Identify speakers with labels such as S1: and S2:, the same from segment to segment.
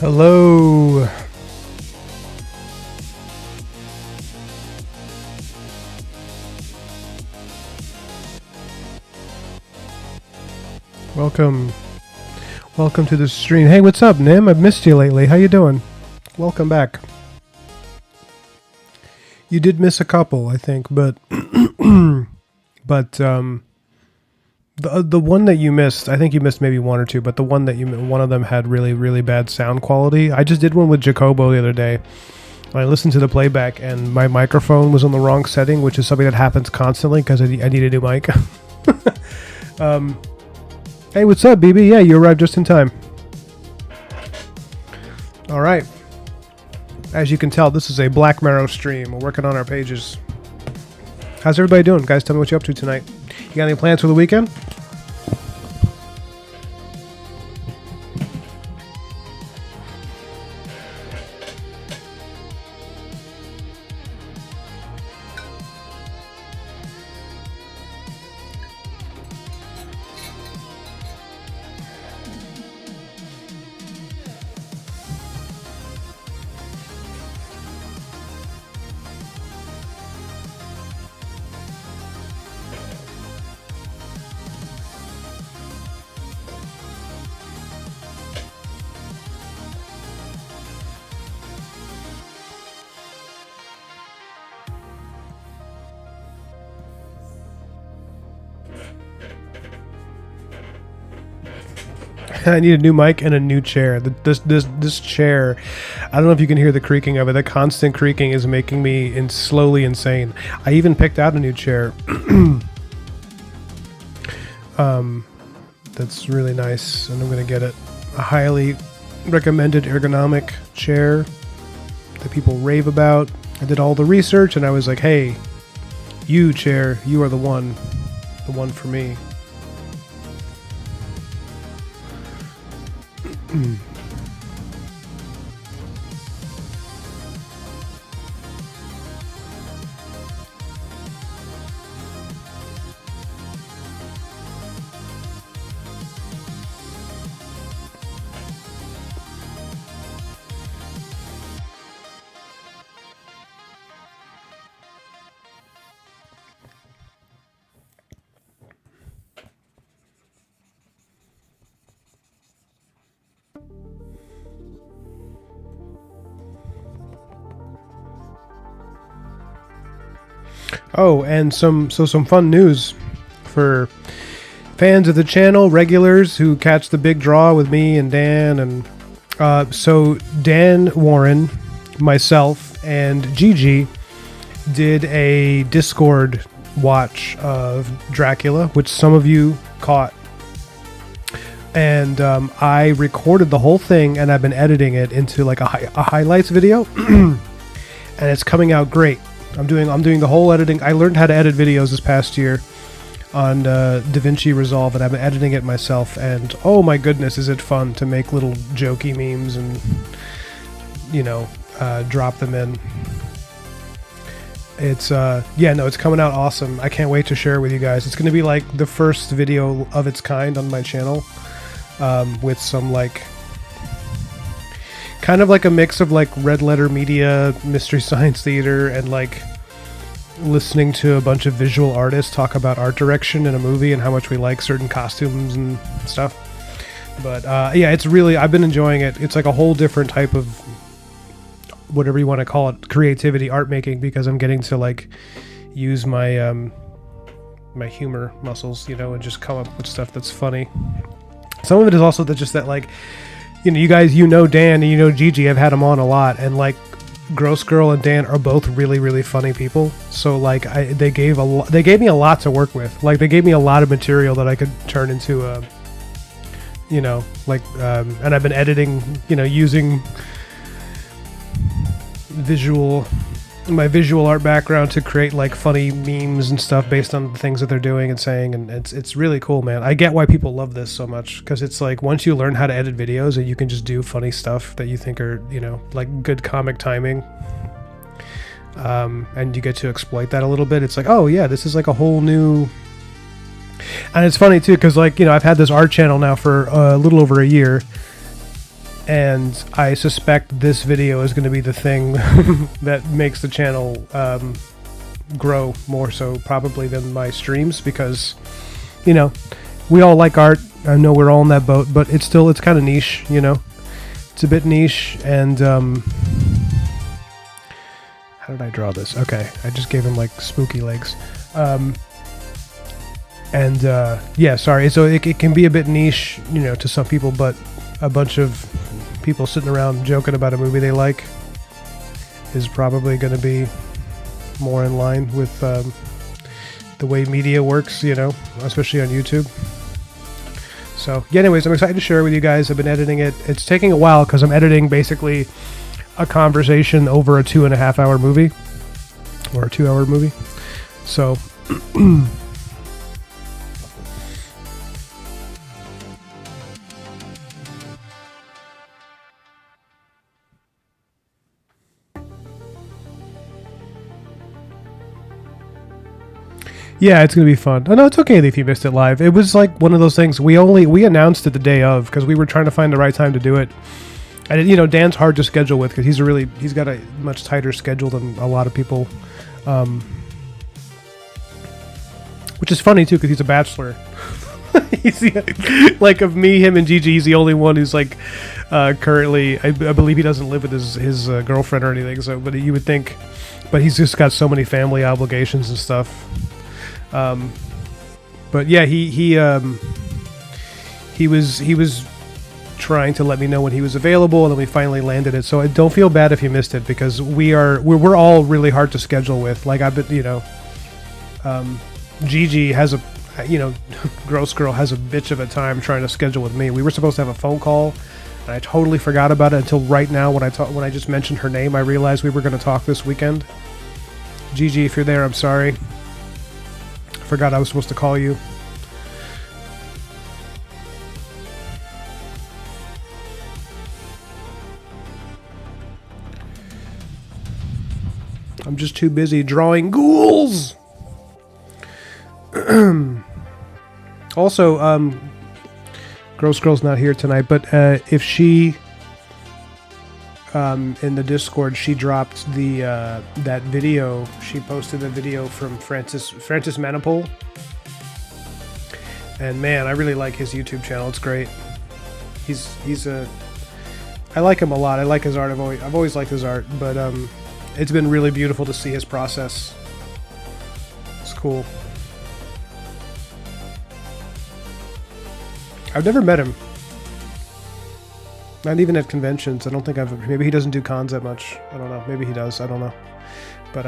S1: Hello. Welcome to the stream. Hey, what's up, Nim? I've missed you lately. How you doing? Welcome back. You did miss a couple, I think, but the one that you missed, I think you missed maybe one or two, but the one that one of them had really bad sound quality. I just did one with Jacobo the other day. I listened to the playback and my microphone was on the wrong setting, which is something that happens constantly because I need a new mic. Hey, what's up, BB? Yeah, you arrived just in time. All right. As you can tell, this is a Black Marrow stream. We're working on our pages. How's everybody doing? Guys, tell me what you're up to tonight. You got any plans for the weekend? I need a new mic and a new chair. This chair, I don't know if you can hear the creaking of it. The constant creaking is making me slowly insane. I even picked out a new chair. That's really nice, and I'm going to get it. A highly recommended ergonomic chair that people rave about. I did all the research, and I was like, hey, you chair, you are the one for me. Oh, and some fun news for fans of the channel, regulars who catch the big draw with me and Dan. And so Dan Warren, myself, and Gigi did a Discord watch of Dracula, which some of you caught. And I recorded the whole thing, and I've been editing it into like a highlights video, and it's coming out great. I'm doing the whole editing. I learned how to edit videos this past year on DaVinci Resolve, and I've been editing it myself. And oh my goodness, is it fun to make little jokey memes and drop them in. It's it's coming out awesome. I can't wait to share it with you guys. It's going to be like the first video of its kind on my channel, with some like kind of like a mix of like Red Letter Media, Mystery Science Theater, and like listening to a bunch of visual artists talk about art direction in a movie and how much we like certain costumes and stuff. But it's really, I've been enjoying it. It's like a whole different type of, whatever you want to call it, creativity, art making, because I'm getting to like use my my humor muscles, and just come up with stuff that's funny. Some of it is also that like, you guys, Dan and Gigi, I've had them on a lot, and like Gross Girl and Dan are both really funny people. So like they gave me a lot to work with. Like they gave me a lot of material that I could turn into and I've been editing, using my visual art background to create like funny memes and stuff based on the things that they're doing and saying, and it's really cool, man. I get why people love this so much, because it's like once you learn how to edit videos and you can just do funny stuff that you think are like good comic timing, and you get to exploit that a little bit. It's like, oh yeah, this is like a whole new. And it's funny too, because like I've had this art channel now for a little over a year. and I suspect this video is going to be the thing that makes the channel grow more so probably than my streams, because, you know, we all like art. I know we're all in that boat, but it's kind of niche, you know. It's a bit niche, and how did I draw this? Okay, I just gave him like spooky legs. Yeah, sorry. So it can be a bit niche, you know, to some people, but a bunch of people sitting around joking about a movie they like is probably going to be more in line with the way media works, you know, especially on YouTube. So, yeah, anyways, I'm excited to share with you guys. I've been editing it. It's taking a while because I'm editing basically a conversation over a 2.5 hour movie, or a 2 hour movie. So, yeah, it's gonna be fun. Oh no, it's okay if you missed it live. It was like one of those things. We announced it the day of because we were trying to find the right time to do it. And you know, Dan's hard to schedule with because he's got a much tighter schedule than a lot of people, which is funny too because he's a bachelor. Like of me, him, and Gigi, he's the only one who's like currently. I believe he doesn't live with his girlfriend or anything. So, but you would think, but he's just got so many family obligations and stuff. But yeah, he was trying to let me know when he was available, and then we finally landed it. So I don't feel bad if you missed it because we're all really hard to schedule with. Like I've been, you know, Gigi has a, you know, Gross Girl has a bitch of a time trying to schedule with me. We were supposed to have a phone call, and I totally forgot about it until right now when I just mentioned her name. I realized we were going to talk this weekend. Gigi, if you're there, I'm sorry. Forgot I was supposed to call you. I'm just too busy drawing ghouls. Also, Gross Girl's not here tonight, but if she in the Discord, she dropped the that video. She posted a video from Francis Manipul, and man, I really like his YouTube channel. It's great. I like him a lot. I like his art. I've always liked his art, but it's been really beautiful to see his process. It's cool. I've never met him. Not even at conventions. I don't think maybe he doesn't do cons that much. I don't know. Maybe he does. I don't know. But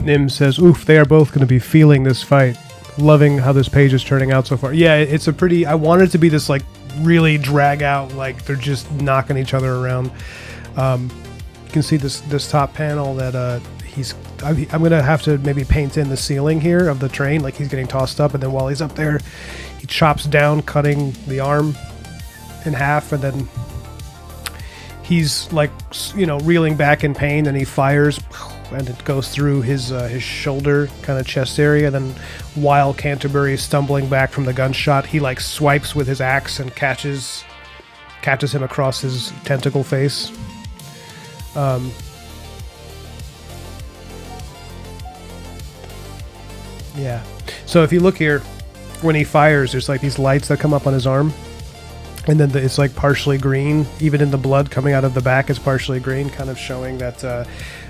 S1: Nim says, oof, they are both going to be feeling this fight. Loving how this page is turning out so far. Yeah, it's a pretty... I want it to be this, like, really drag out, like, they're just knocking each other around. You can see this top panel that I'm going to have to maybe paint in the ceiling here of the train, like he's getting tossed up, and then while he's up there, he chops down, cutting the arm in half, and then he's like, reeling back in pain, and he fires, and it goes through his shoulder, kind of chest area. Then, while Canterbury is stumbling back from the gunshot, he like swipes with his axe and catches him across his tentacle face. Yeah. So if you look here, when he fires, there's like these lights that come up on his arm, and then it's like partially green. Even in the blood coming out of the back, it's partially green, kind of showing that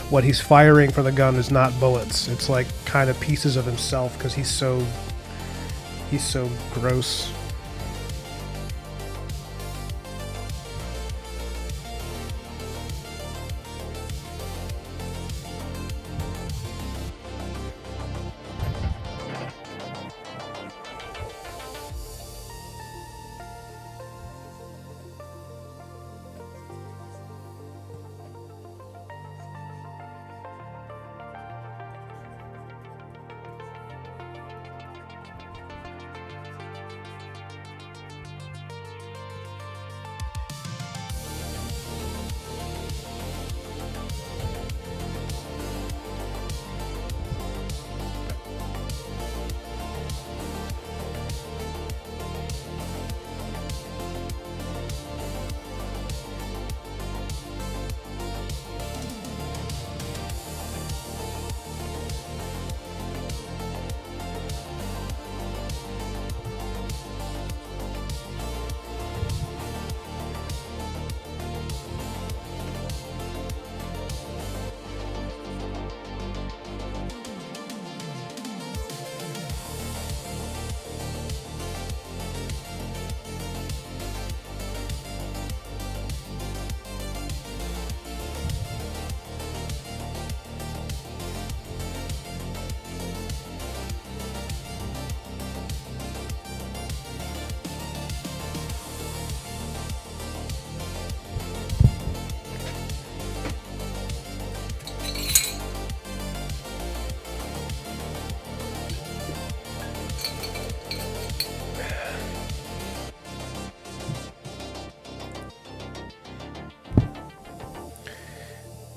S1: what he's firing from the gun is not bullets. It's like kind of pieces of himself, because he's so gross.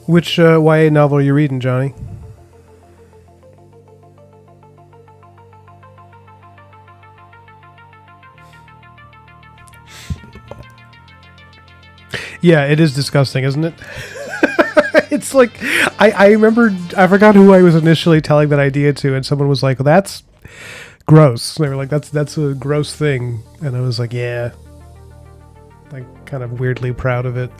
S1: Which YA novel are you reading, Johnny? Yeah, it is disgusting, isn't it? It's like, I remember, I forgot who I was initially telling that idea to, and someone was like, well, that's gross. They were like, that's a gross thing. And I was like, yeah. Like, kind of weirdly proud of it.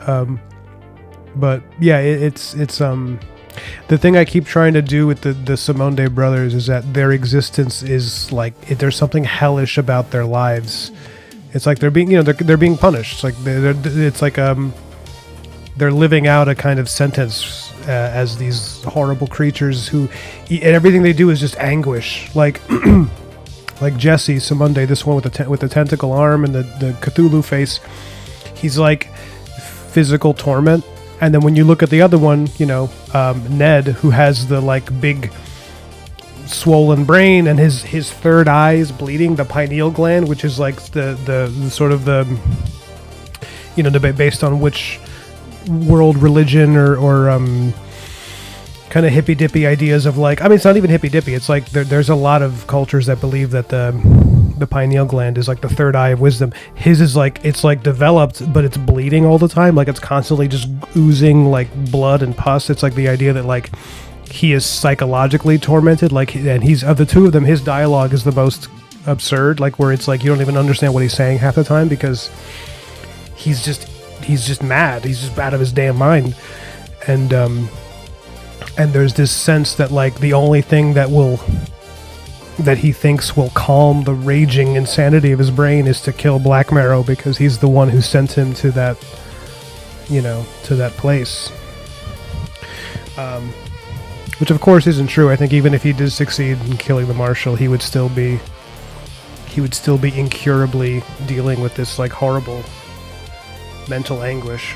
S1: But yeah, it's the thing I keep trying to do with the Simonde brothers is that their existence is like, there's something hellish about their lives. It's like they're being, they're being punished. It's like it's like they're living out a kind of sentence as these horrible creatures who, and everything they do is just anguish. Like like Jesse Simonde, this one with the tentacle arm and the Cthulhu face, he's like physical torment. And then when you look at the other one, Ned, who has the like big swollen brain and his third eye is bleeding, the pineal gland, which is like the sort of the debate based on which world religion or kind of hippy dippy ideas of like, I mean, it's not even hippy dippy. It's like there's a lot of cultures that believe that the pineal gland is like the third eye of wisdom. His is like, it's like developed, but it's bleeding all the time. Like it's constantly just oozing like blood and pus. It's like the idea that like he is psychologically tormented. Like, and he's, of the two of them, his dialogue is the most absurd. Like where it's like you don't even understand what he's saying half the time because he's just mad. He's just out of his damn mind. And there's this sense that like the only thing that he thinks will calm the raging insanity of his brain is to kill Black Marrow, because he's the one who sent him to that, to that place. Which of course isn't true. I think even if he did succeed in killing the Marshal, he would still be incurably dealing with this like horrible mental anguish.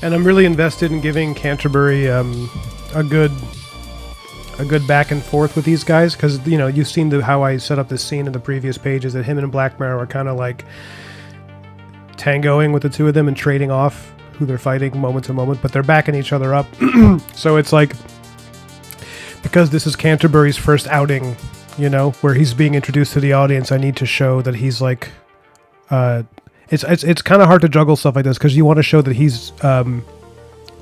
S1: And I'm really invested in giving Canterbury a good back and forth with these guys, because you've seen how I set up this scene in the previous pages, that him and Black Marrow are kind of like tangoing with the two of them and trading off who they're fighting moment to moment, but they're backing each other up. So it's like, because this is Canterbury's first outing, where he's being introduced to the audience, I need to show that he's like, it's kind of hard to juggle stuff like this, because you want to show that he's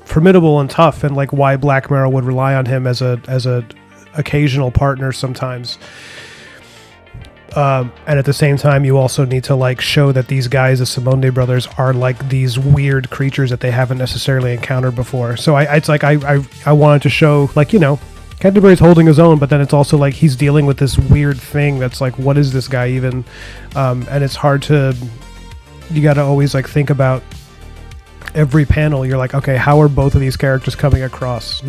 S1: formidable and tough, and like why Black Marrow would rely on him as a occasional partner sometimes. And at the same time, you also need to like show that these guys, the Simonde brothers, are like these weird creatures that they haven't necessarily encountered before. So I wanted to show, like, Canterbury's holding his own, but then it's also like he's dealing with this weird thing that's like, what is this guy even? And it's hard to, you got to always like think about every panel. You're like, okay, how are both of these characters coming across,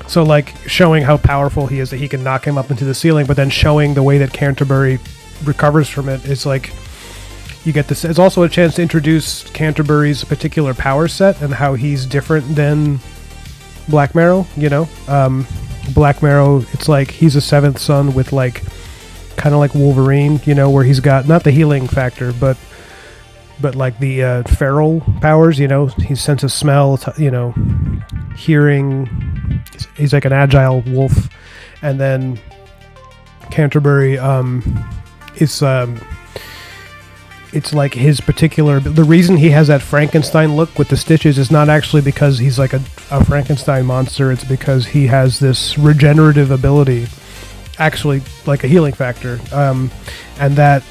S1: So like showing how powerful he is, that he can knock him up into the ceiling, but then showing the way that Canterbury recovers from it is like, you get this. It's also a chance to introduce Canterbury's particular power set and how he's different than Black Marrow. Black Marrow, it's like he's a seventh son with like kind of like Wolverine, where he's got not the healing factor, but like the feral powers, his sense of smell, hearing. He's like an agile wolf. And then Canterbury is it's like his particular, the reason he has that Frankenstein look with the stitches is not actually because he's like a Frankenstein monster. It's because he has this regenerative ability, actually like a healing factor, and that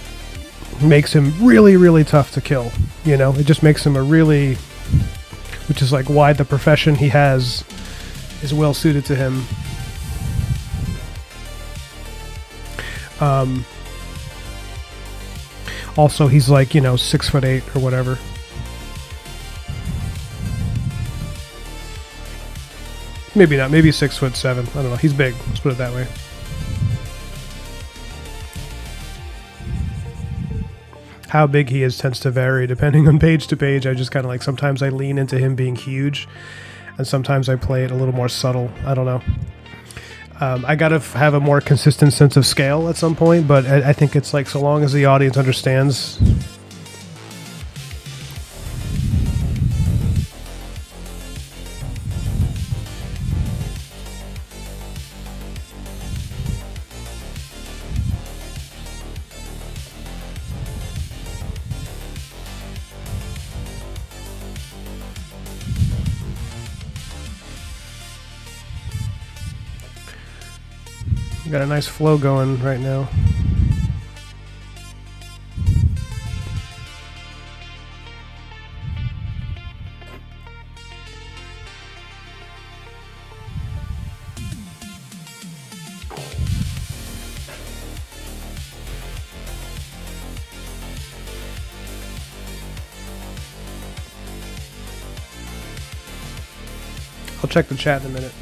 S1: makes him really, really tough to kill. It just makes him which is like why the profession he has is well suited to him. Also, he's like 6'8" or whatever. Maybe not. Maybe 6'7". I don't know. He's big. Let's put it that way. How big he is tends to vary depending on page to page. I just kind of like, sometimes I lean into him being huge, and sometimes I play it a little more subtle. I don't know. I gotta have a more consistent sense of scale at some point, but I think it's like, so long as the audience understands. Got a nice flow going right now. I'll check the chat in a minute.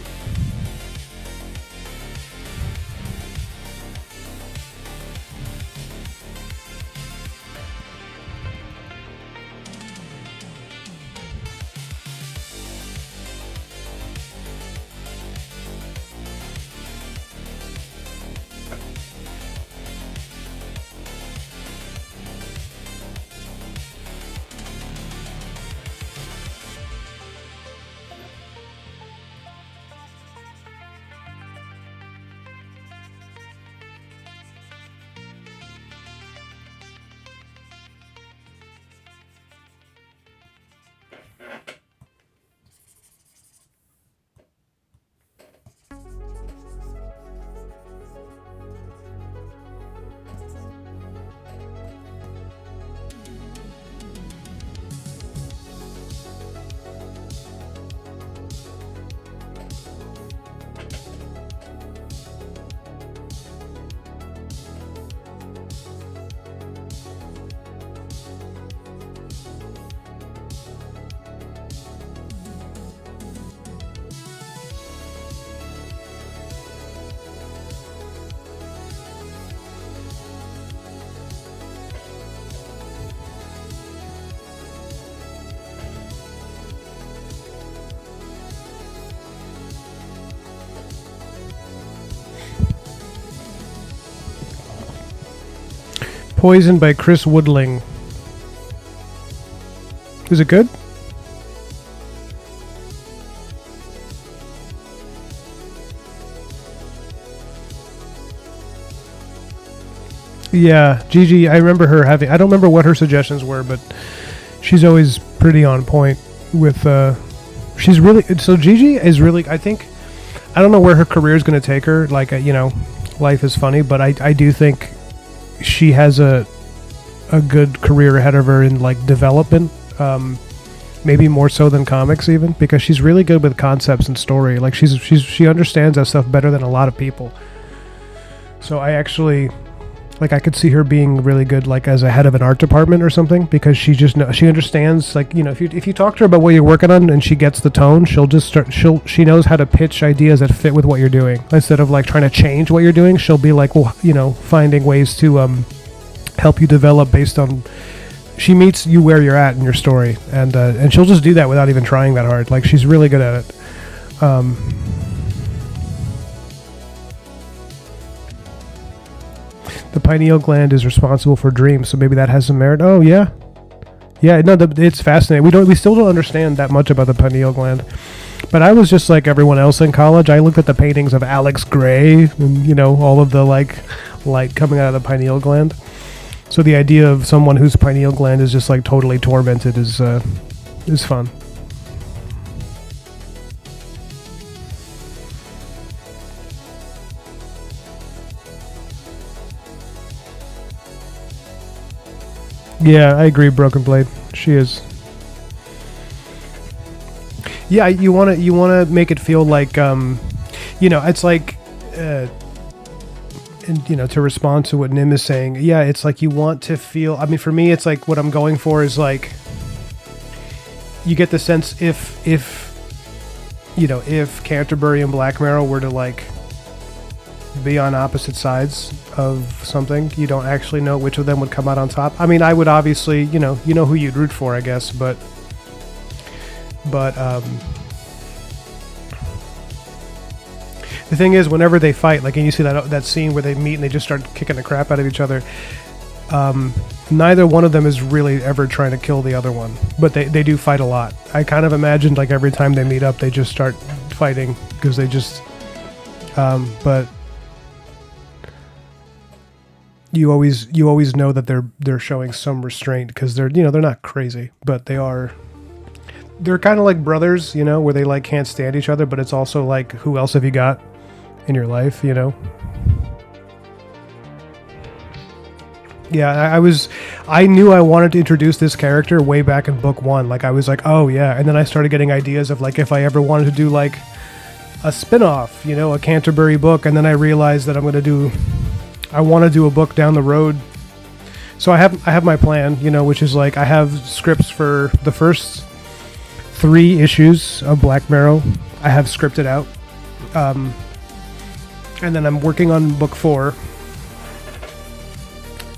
S1: Poison by Chris Woodling. Is it good? Yeah, Gigi, I remember her having... I don't remember what her suggestions were, but she's always pretty on point with... she's really... So Gigi is really... I think... I don't know where her career is going to take her. Like, life is funny, but I do think she has a good career ahead of her in, like, development. Maybe more so than comics even, because she's really good with concepts and story. Like, she understands that stuff better than a lot of people. So I actually... Like, I could see her being really good, like, as a head of an art department or something, because she understands, like, if you talk to her about what you're working on and she gets the tone, she knows how to pitch ideas that fit with what you're doing. Instead of, like, trying to change what you're doing, she'll be like, well, finding ways to help you develop based on... She meets you where you're at in your story, and she'll just do that without even trying that hard. Like, she's really good at it. The pineal gland is responsible for dreams, so maybe that has some merit. Oh, yeah. Yeah, no, it's fascinating. We still don't understand that much about the pineal gland. But I was just like everyone else in college. I looked at the paintings of Alex Gray and, all of the, like, light coming out of the pineal gland. So the idea of someone whose pineal gland is just, like, totally tormented is fun. Yeah, I agree, Broken Blade. She is. Yeah, you wanna make it feel like it's like and to respond to what Nim is saying, yeah, it's like you want to feel... I mean, for me, it's like what I'm going for is like you get the sense if Canterbury and Black Marrow were to, like, be on opposite sides of something, you don't actually know which of them would come out on top. I mean, I would obviously, you know who you'd root for, I guess, but the thing is, whenever they fight, like, and you see that scene where they meet and they just start kicking the crap out of each other, neither one of them is really ever trying to kill the other one, but they do fight a lot. I kind of imagined, like, every time they meet up, they just start fighting because they just, but you always know that they're showing some restraint because they're not crazy, but they're kind of like brothers, where they, like, can't stand each other, but it's also like, who else have you got in your life, Yeah, I knew I wanted to introduce this character way back in book 1. Like, I was like, oh yeah, and then I started getting ideas of, like, if I ever wanted to do, like, a spin-off, a Canterbury book, and then I realized that I want to do a book down the road. So I have my plan, which is, like, I have scripts for the first 3 issues of Black Marrow. I have scripted out. And then I'm working on book 4.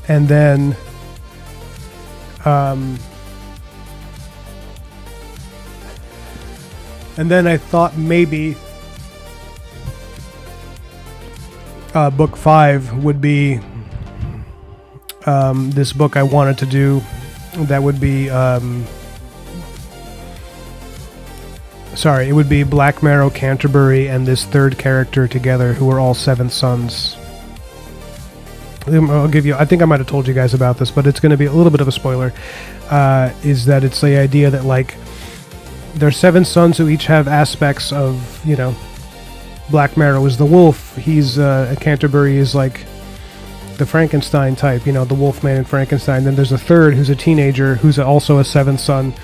S1: And then I thought maybe book 5 would be this book I wanted to do that would be it would be Black Marrow, Canterbury, and this third character together who are all 7th sons. I'll give you, I think I might have told you guys about this, but it's going to be a little bit of a spoiler, is that it's the idea that, like, there's 7 sons who each have aspects of, Black Marrow is the wolf, he's, Canterbury is, like, the Frankenstein type, the Wolfman and Frankenstein. Then there's a third who's a teenager who's also a 7th son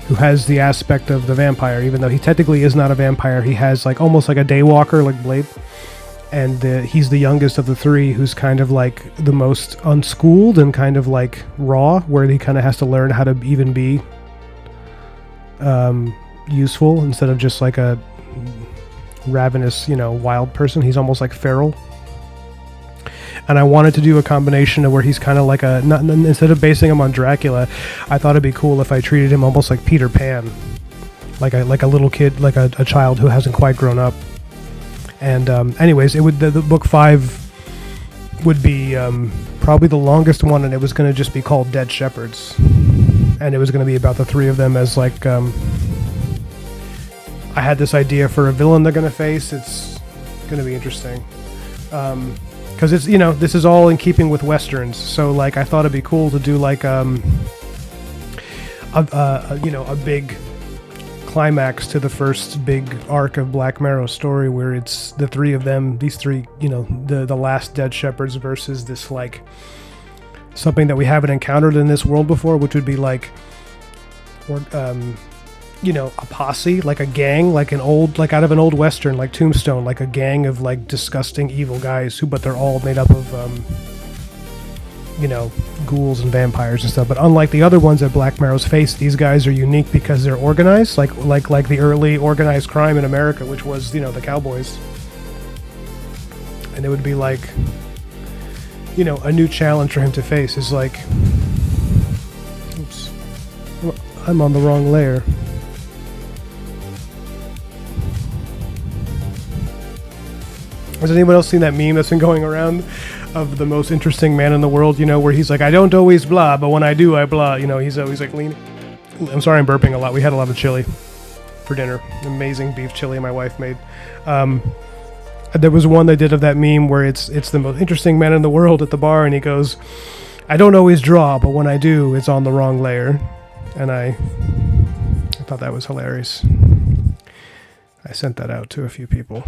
S1: who has the aspect of the vampire, even though he technically is not a vampire. He has, like, almost like a daywalker, like Blade. And he's the youngest of the 3 who's kind of, like, the most unschooled and kind of, like, raw, where he kind of has to learn how to even be useful instead of just, like, a ravenous, wild person. He's almost like feral. And I wanted to do a combination of where he's kind of like instead of basing him on Dracula, I thought it'd be cool if I treated him almost like Peter Pan, like a little kid, like a child who hasn't quite grown up. And anyways, it would the book 5 would be probably the longest one, and it was going to just be called Dead Shepherds, and it was going to be about the three of them as like I had this idea for a villain they're going to face. It's going to be interesting because it's, you know, this is all in keeping with westerns, so like I thought it'd be cool to do like you know, a big climax to the first big arc of Black Marrow's story, where it's the three of them, these three, you know, the last Dead Shepherds versus this like something that we haven't encountered in this world before, which would be like, or you know, a posse, like a gang, like an old, like out of an old western, like Tombstone, like a gang of like disgusting evil guys who, but they're all made up of you know, ghouls and vampires and stuff. But unlike the other ones that Black Marrow's faced, these guys are unique because they're organized, like the early organized crime in America, which was, you know, the cowboys. And it would be like, you know, a new challenge for him to face is like, oops, I'm on the wrong layer. Has anyone else seen that meme that's been going around of the most interesting man in the world, you know, where he's like, I don't always blah, but when I do, I blah. You know, he's always like leaning. I'm sorry I'm burping a lot. We had a lot of chili for dinner. Amazing beef chili my wife made. There was one they did of that meme where it's the most interesting man in the world at the bar, and he goes, I don't always draw, but when I do, it's on the wrong layer. And I thought that was hilarious. I sent that out to a few people.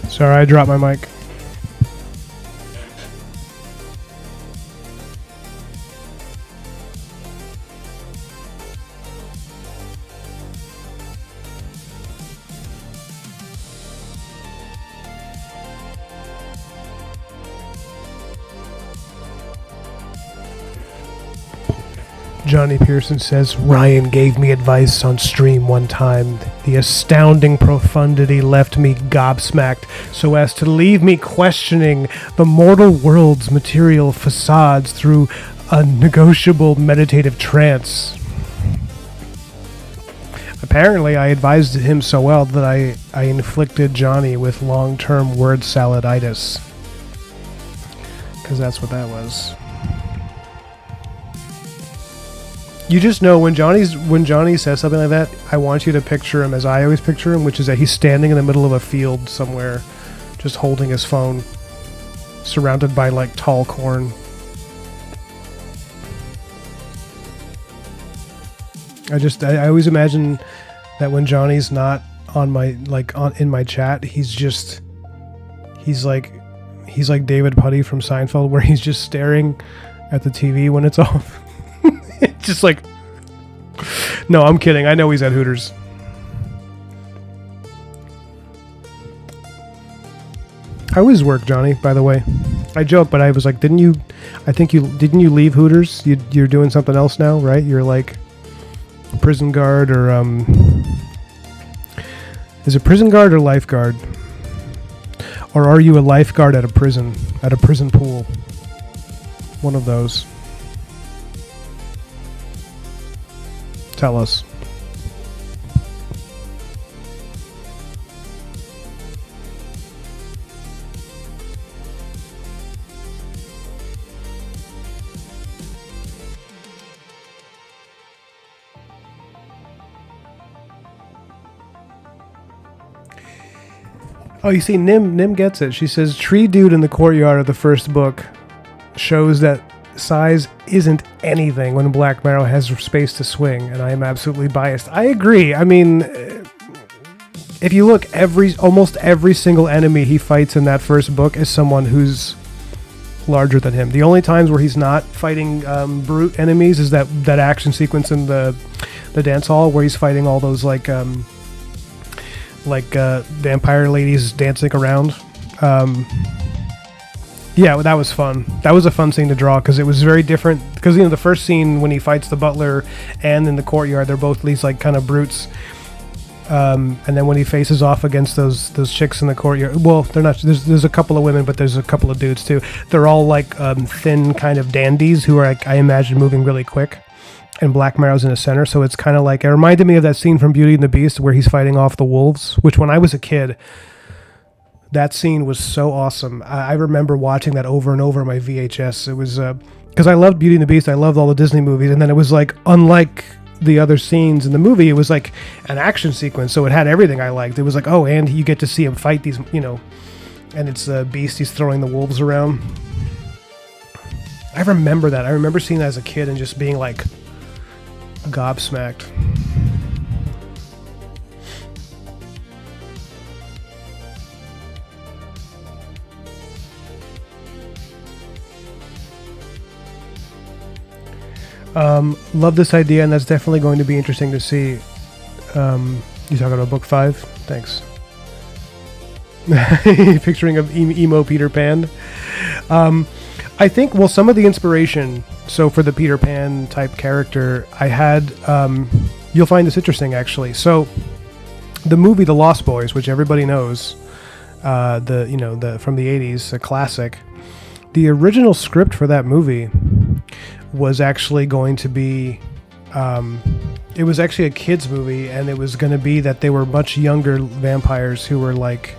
S1: Sorry, I dropped my mic. Johnny Pearson says, Ryan gave me advice on stream one time. The astounding profundity left me gobsmacked so as to leave me questioning the mortal world's material facades through a negotiable meditative trance. Apparently, I advised him so well that I inflicted Johnny with long-term word saladitis. Because that's what that was. You just know when Johnny says something like that, I want you to picture him as I always picture him, which is that he's standing in the middle of a field somewhere, just holding his phone, surrounded by like tall corn. I always imagine that when Johnny's not on my in my chat, he's like David Puddy from Seinfeld, where he's just staring at the TV when it's off. Just like, no, I'm kidding. I know he's at Hooters. How is work, Johnny, by the way? I joke, but I was like, didn't you leave Hooters? You're doing something else now, right? You're like a prison guard or, is it prison guard or lifeguard? Or are you a lifeguard at a prison pool? One of those. Tell us. Oh, you see, Nim gets it. She says, Tree Dude in the courtyard of the first book shows that size isn't anything when Black Marrow has space to swing, and I am absolutely biased. I agree. I mean, if you look, almost every single enemy he fights in that first book is someone who's larger than him. The only times where he's not fighting brute enemies is that action sequence in the dance hall where he's fighting all those vampire ladies dancing around. Yeah, that was fun. That was a fun scene to draw because it was very different. Because the first scene when he fights the butler and in the courtyard, they're both these like kind of brutes. And then when he faces off against those chicks in the courtyard, well, they're not. There's a couple of women, but there's a couple of dudes too. They're all like thin kind of dandies who are, I imagine, moving really quick. And Black Marrow's in the center, so it's kind of like, it reminded me of that scene from Beauty and the Beast where he's fighting off the wolves. Which when I was a kid, that scene was so awesome. I remember watching that over and over on my VHS. It was because I loved Beauty and the Beast. I loved all the Disney movies, and then it was like, unlike the other scenes in the movie, it was like an action sequence, so it had everything I liked. It was like, oh, and you get to see him fight these, and it's the Beast. He's throwing the wolves around. I remember that. I remember seeing that as a kid and just being like gobsmacked. Love this idea, and that's definitely going to be interesting to see. You talking about book 5? Thanks. Picturing of emo Peter Pan. I think, well, some of the inspiration, so for the Peter Pan type character, I had, you'll find this interesting actually. So the movie The Lost Boys, which everybody knows, from the 80s, a classic, the original script for that movie was actually going to be, it was actually a kids movie, and it was going to be that they were much younger vampires who were like,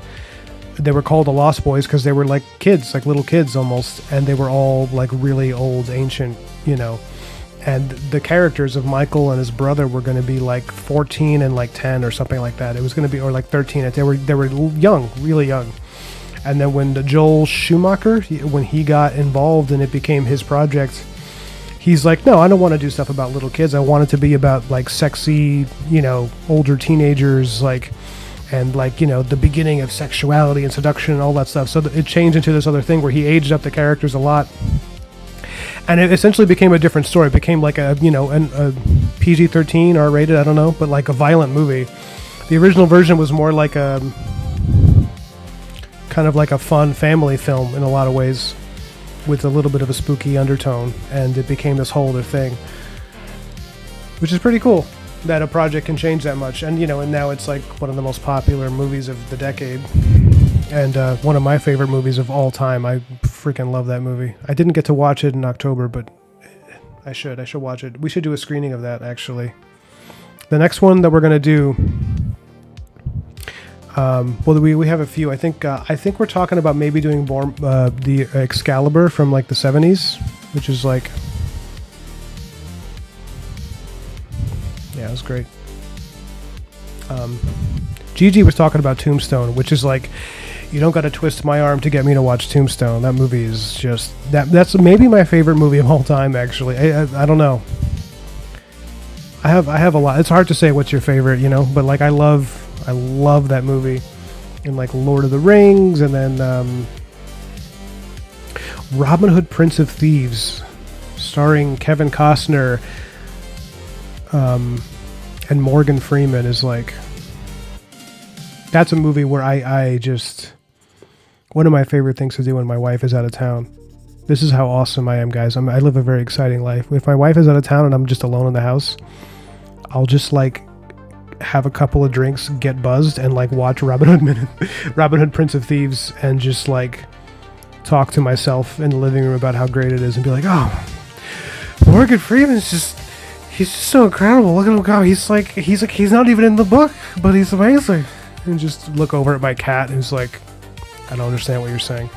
S1: they were called the Lost Boys because they were like kids, like little kids almost, and they were all like really old, ancient, and the characters of Michael and his brother were going to be like 14 and like 10 or something like that. It was going to be, or like 13. They were young, really young. And then when Joel Schumacher, when he got involved and it became his project, he's like, no, I don't want to do stuff about little kids. I want it to be about like sexy, older teenagers, like, and like, the beginning of sexuality and seduction and all that stuff. So it changed into this other thing where he aged up the characters a lot. And it essentially became a different story. It became like a PG-13, R-rated, I don't know, but like a violent movie. The original version was more like a kind of like a fun family film in a lot of ways, with a little bit of a spooky undertone, and it became this whole other thing, which is pretty cool that a project can change that much. And and now it's like one of the most popular movies of the decade, and one of my favorite movies of all time. I freaking love that movie. I didn't get to watch it in October, but I should watch it. We should do a screening of that actually. The next one that we're gonna do, we have a few. I think we're talking about maybe doing the Excalibur from like the 70s, which is like, yeah, it was great. Gigi was talking about Tombstone, which is like, you don't got to twist my arm to get me to watch Tombstone. That movie is just that's maybe my favorite movie of all time. Actually, I don't know. I have a lot. It's hard to say what's your favorite, but like I love that movie. And like Lord of the Rings, and then Robin Hood, Prince of Thieves, starring Kevin Costner and Morgan Freeman, is like, that's a movie where I just, one of my favorite things to do when my wife is out of town. This is how awesome I am, guys. I live a very exciting life. If my wife is out of town and I'm just alone in the house, I'll just like have a couple of drinks, get buzzed, and like watch Robin Hood, Prince of Thieves, and just like talk to myself in the living room about how great it is, and be like, oh, Morgan Freeman's he's just so incredible. Look at him go. He's not even in the book, but he's amazing. And just look over at my cat, who's like, I don't understand what you're saying.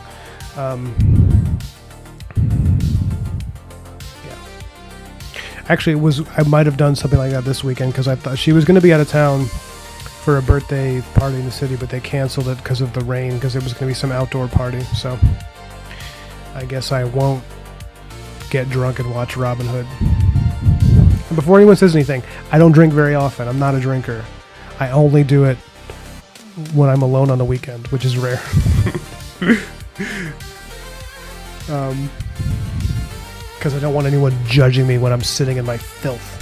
S1: Actually, I might have done something like that this weekend, because I thought she was going to be out of town for a birthday party in the city, but they canceled it because of the rain, because it was going to be some outdoor party. So I guess I won't get drunk and watch Robin Hood. And before anyone says anything, I don't drink very often. I'm not a drinker. I only do it when I'm alone on the weekend, which is rare. Because I don't want anyone judging me when I'm sitting in my filth.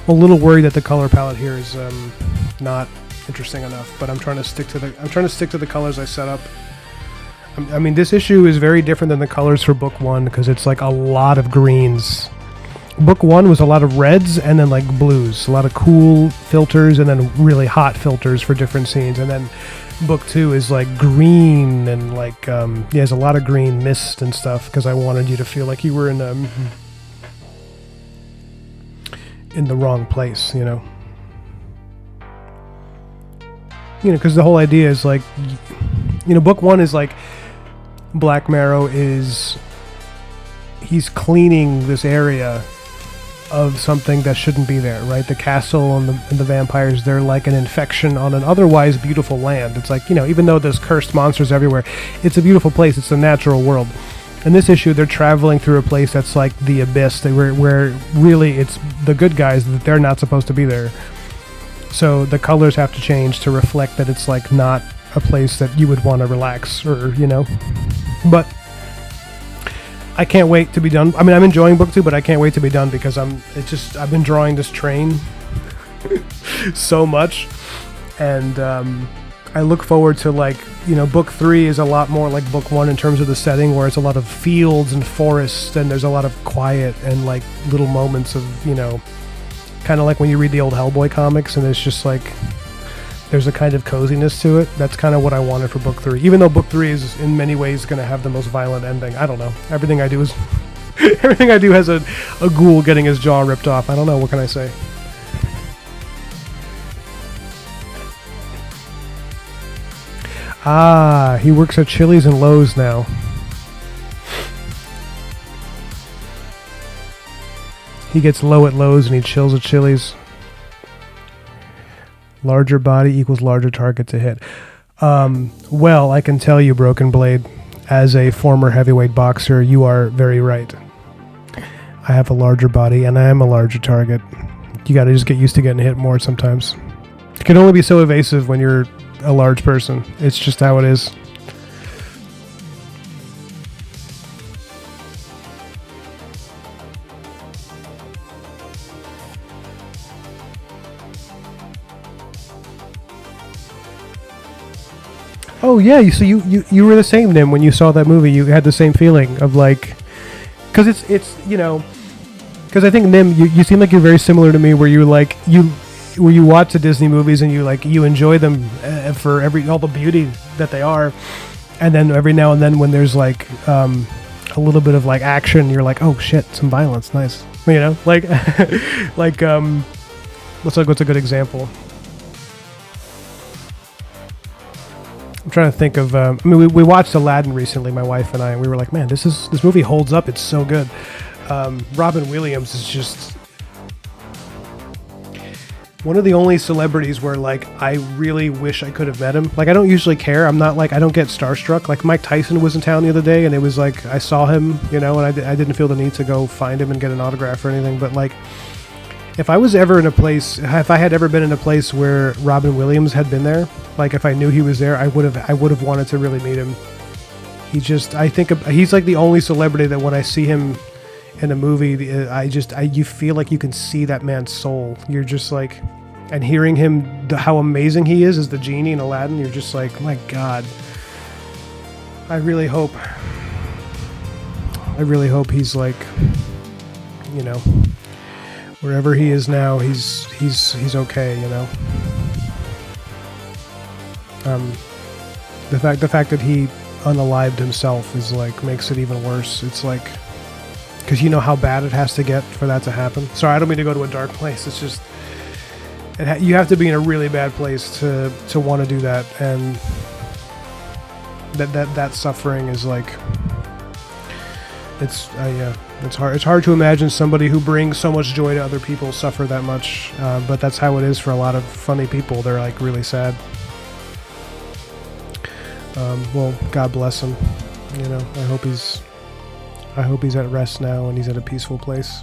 S1: I'm a little worried that the color palette here is not interesting enough, but I'm trying to stick to the colors I set up. I mean, this issue is very different than the colors for book one because it's like a lot of greens. Book one was a lot of reds and then like blues, a lot of cool filters and then really hot filters for different scenes. And then book two is like green and like there's a lot of green mist and stuff because I wanted you to feel like you were in the wrong place, you know. Because the whole idea is like, book one is like Black Marrow he's cleaning this area of something that shouldn't be there, right? The castle and the vampires, they're like an infection on an otherwise beautiful land. It's like, even though there's cursed monsters everywhere, it's a beautiful place. It's a natural world. In this issue, they're traveling through a place that's like the abyss, where really it's the good guys that they're not supposed to be there. So the colors have to change to reflect that it's like not a place that you would want to relax or, But I can't wait to be done. I mean, I'm enjoying book two, but I can't wait to be done because I've been drawing this train so much. And I look forward to book three is a lot more like book one in terms of the setting where it's a lot of fields and forests and there's a lot of quiet and like little moments of, kind of like when you read the old Hellboy comics and it's just like there's a kind of coziness to it. That's kind of what I wanted for book three. Even though book three is in many ways going to have the most violent ending. I don't know. Everything I do has a ghoul getting his jaw ripped off. I don't know. What can I say? Ah, he works at Chili's and Lowe's now. He gets low at Lowe's and he chills at Chili's. Larger body equals larger target to hit. Well, I can tell you, Broken Blade, as a former heavyweight boxer, you are very right. I have a larger body and I am a larger target. You gotta just get used to getting hit more sometimes. You can only be so evasive when you're a large person. It's just how it is. Oh yeah, so you were the same, Nim, when you saw that movie. You had the same feeling of like, because it's because I think, Nim, you seem like you're very similar to me, where you watch the Disney movies and you enjoy them for all the beauty that they are, and then every now and then when there's like a little bit of like action, you're like, oh shit, some violence, nice, like what's a good example? I'm trying to think of. We watched Aladdin recently, my wife and I, and we were like, "Man, this movie holds up. It's so good." Robin Williams is just one of the only celebrities where like I really wish I could have met him. Like I don't usually care. I'm not like I don't get starstruck. Like Mike Tyson was in town the other day, and it was like I saw him, and I didn't feel the need to go find him and get an autograph or anything. But like, if I had ever been in a place where Robin Williams had been there, like if I knew he was there, I would have wanted to really meet him. I think he's like the only celebrity that when I see him in a movie, you feel like you can see that man's soul. You're just like, and hearing him, how amazing he is as the genie in Aladdin, you're just like, my God. I really hope he's like, wherever he is now, he's okay, The fact that he unalived himself is like makes it even worse. It's like, because you know how bad it has to get for that to happen. Sorry, I don't mean to go to a dark place. It's just you have to be in a really bad place to want to do that, and that suffering is like, it's hard. It's hard to imagine somebody who brings so much joy to other people suffer that much. But that's how it is for a lot of funny people. They're like really sad. Well, God bless him. I hope he's at rest now and he's at a peaceful place.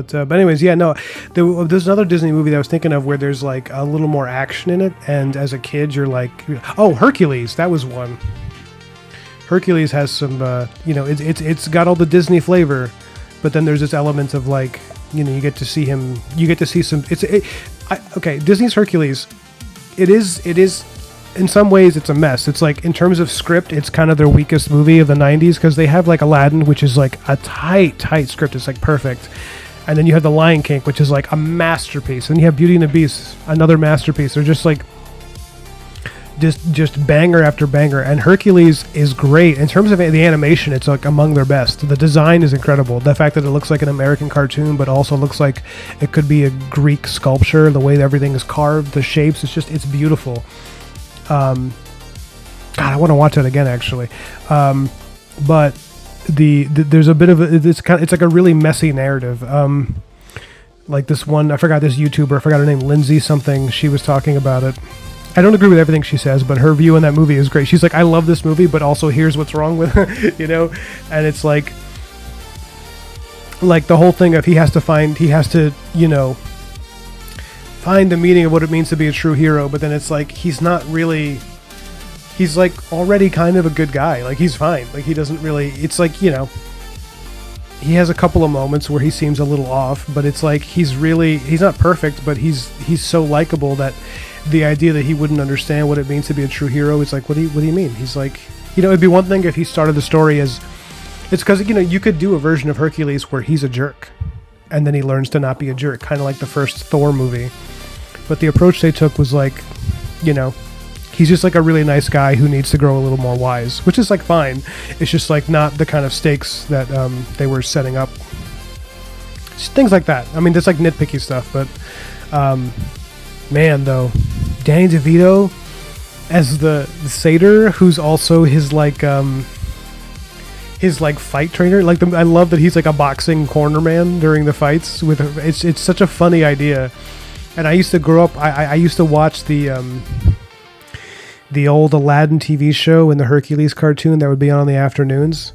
S1: But anyways, yeah, no. There's another Disney movie that I was thinking of where there's like a little more action in it, and as a kid, you're like, oh, Hercules. That was one. Hercules has some, it's got all the Disney flavor, but then there's this element of like, you get to see him. You get to see some. Okay, Disney's Hercules. It is. In some ways, it's a mess. It's like, in terms of script, it's kind of their weakest movie of the 90s, because they have like Aladdin, which is like a tight script. It's like perfect. And then you have The Lion King, which is like a masterpiece. And you have Beauty and the Beast, another masterpiece. They're just like, just banger after banger. And Hercules is great. In terms of the animation, it's like among their best. The design is incredible. The fact that it looks like an American cartoon, but also looks like it could be a Greek sculpture, the way that everything is carved, the shapes, it's beautiful. God, I want to watch it again, actually. But there's a bit of it's like a really messy narrative. Like this one, I forgot this YouTuber, I forgot her name, Lindsay something. She was talking about it. I don't agree with everything she says, but her view on that movie is great. She's like, I love this movie, but also here's what's wrong with it, And it's like the whole thing of he has to find the meaning of what it means to be a true hero, but then it's like he's like already kind of a good guy. Like, he's fine. Like, he doesn't really, it's like, he has a couple of moments where he seems a little off, but it's like he's not perfect, but he's so likable that the idea that he wouldn't understand what it means to be a true hero is like, what do you mean? He's like, it'd be one thing if he started the story as, it's because, you could do a version of Hercules where he's a jerk and then he learns to not be a jerk, kind of like the first Thor movie. But the approach they took was like, he's just like a really nice guy who needs to grow a little more wise, which is like fine. It's just like not the kind of stakes that they were setting up. Just things like that. I mean, that's like nitpicky stuff, but man, though, Danny DeVito as the satyr, who's also his like fight trainer. Like, I love that he's like a boxing corner man during the fights. It's such a funny idea. And I used to grow up. I used to watch the old Aladdin TV show and the Hercules cartoon that would be on in the afternoons.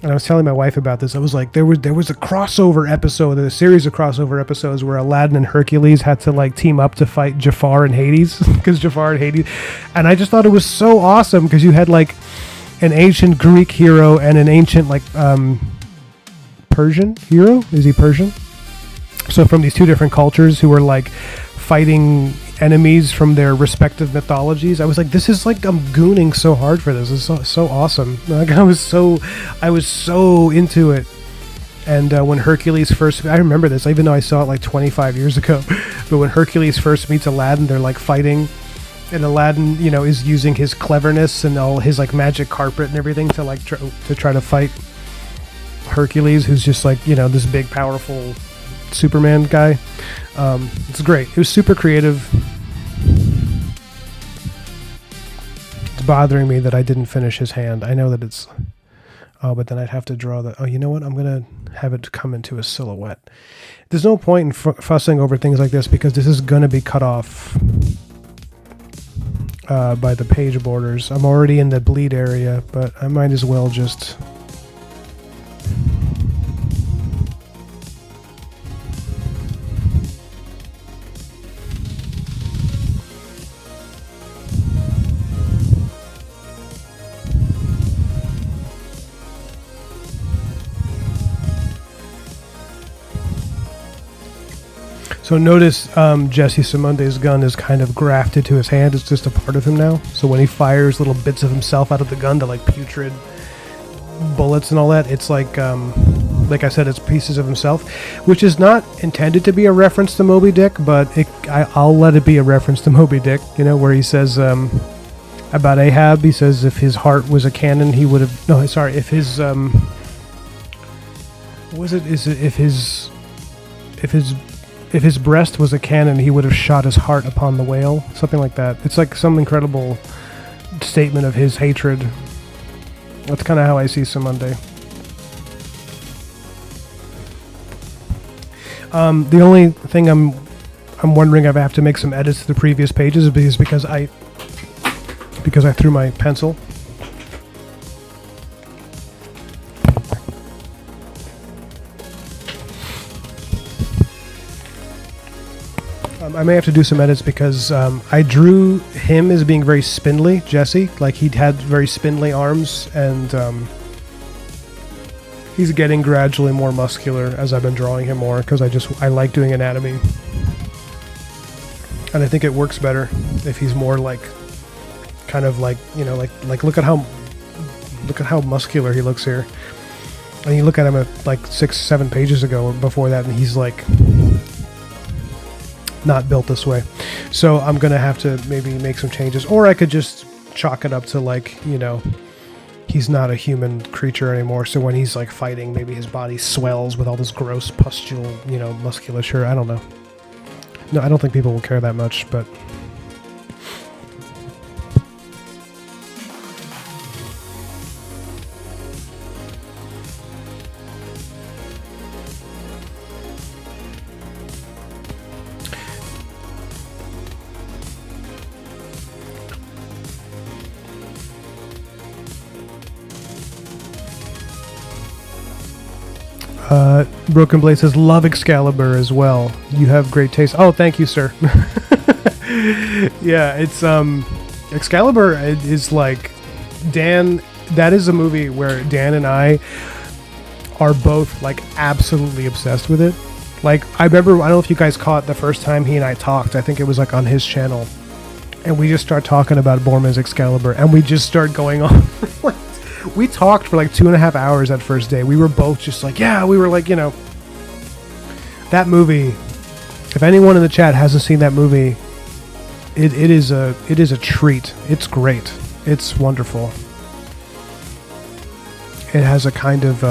S1: And I was telling my wife about this. I was like, there was a crossover episode, a series of crossover episodes where Aladdin and Hercules had to like team up to fight Jafar and Hades, because Jafar and Hades. And I just thought it was so awesome because you had like an ancient Greek hero and an ancient like Persian hero. Is he Persian? So from these two different cultures who were like fighting enemies from their respective mythologies, I was like, this is like, I'm gooning so hard for this. It's so awesome. Like, I was so into it. And when Hercules first, I remember this, even though I saw it like 25 years ago, but when Hercules first meets Aladdin, they're like fighting, and Aladdin, is using his cleverness and all his like magic carpet and everything to like try to fight Hercules, who's just like, this big, powerful Superman guy. It's great. It was super creative. It's bothering me that I didn't finish his hand. I know that it's... Oh, but then I'd have to draw the... Oh, you know what? I'm going to have it come into a silhouette. There's no point in fussing over things like this because this is going to be cut off by the page borders. I'm already in the bleed area, but I might as well just... So notice Jesse Simonde's gun is kind of grafted to his hand. It's just a part of him now. So when he fires little bits of himself out of the gun, to like putrid bullets and all that, it's like I said, it's pieces of himself, which is not intended to be a reference to Moby Dick, but I'll let it be a reference to Moby Dick, where he says about Ahab, he says if his heart was a cannon, he would have... No, sorry, if his... what was it? Is it if his breast was a cannon, he would have shot his heart upon the whale. Something like that. It's like some incredible statement of his hatred. That's kind of how I see Simonde. The only thing I'm wondering if I have to make some edits to the previous pages is because I threw my pencil. I may have to do some edits because I drew him as being very spindly, Jesse. Like he'd had very spindly arms, and he's getting gradually more muscular as I've been drawing him more because I like doing anatomy, and I think it works better if he's more like kind of like, you know, like look at how muscular he looks here. And you look at him at like 6-7 pages ago or before that, and he's like not built this way. So I'm gonna have to maybe make some changes, or I could just chalk it up to like, you know, he's not a human creature anymore. So when he's like fighting, maybe his body swells with all this gross pustule, you know, musculature. I don't know. No, I don't think people will care that much, but. Broken Blade says, love Excalibur as well. You have great taste. Oh, thank you, sir. Yeah, it's Excalibur is like Dan. That is a movie where Dan and I are both like absolutely obsessed with it. Like I remember, I don't know if you guys caught the first time he and I talked. I think it was like on his channel, and we just start talking about Borman's Excalibur, and we just start going on. We talked for like 2.5 hours that first day. We were both just like, yeah, we were like, you know, that movie. If anyone in the chat hasn't seen that movie, it is a treat. It's great. It's wonderful. It has a kind of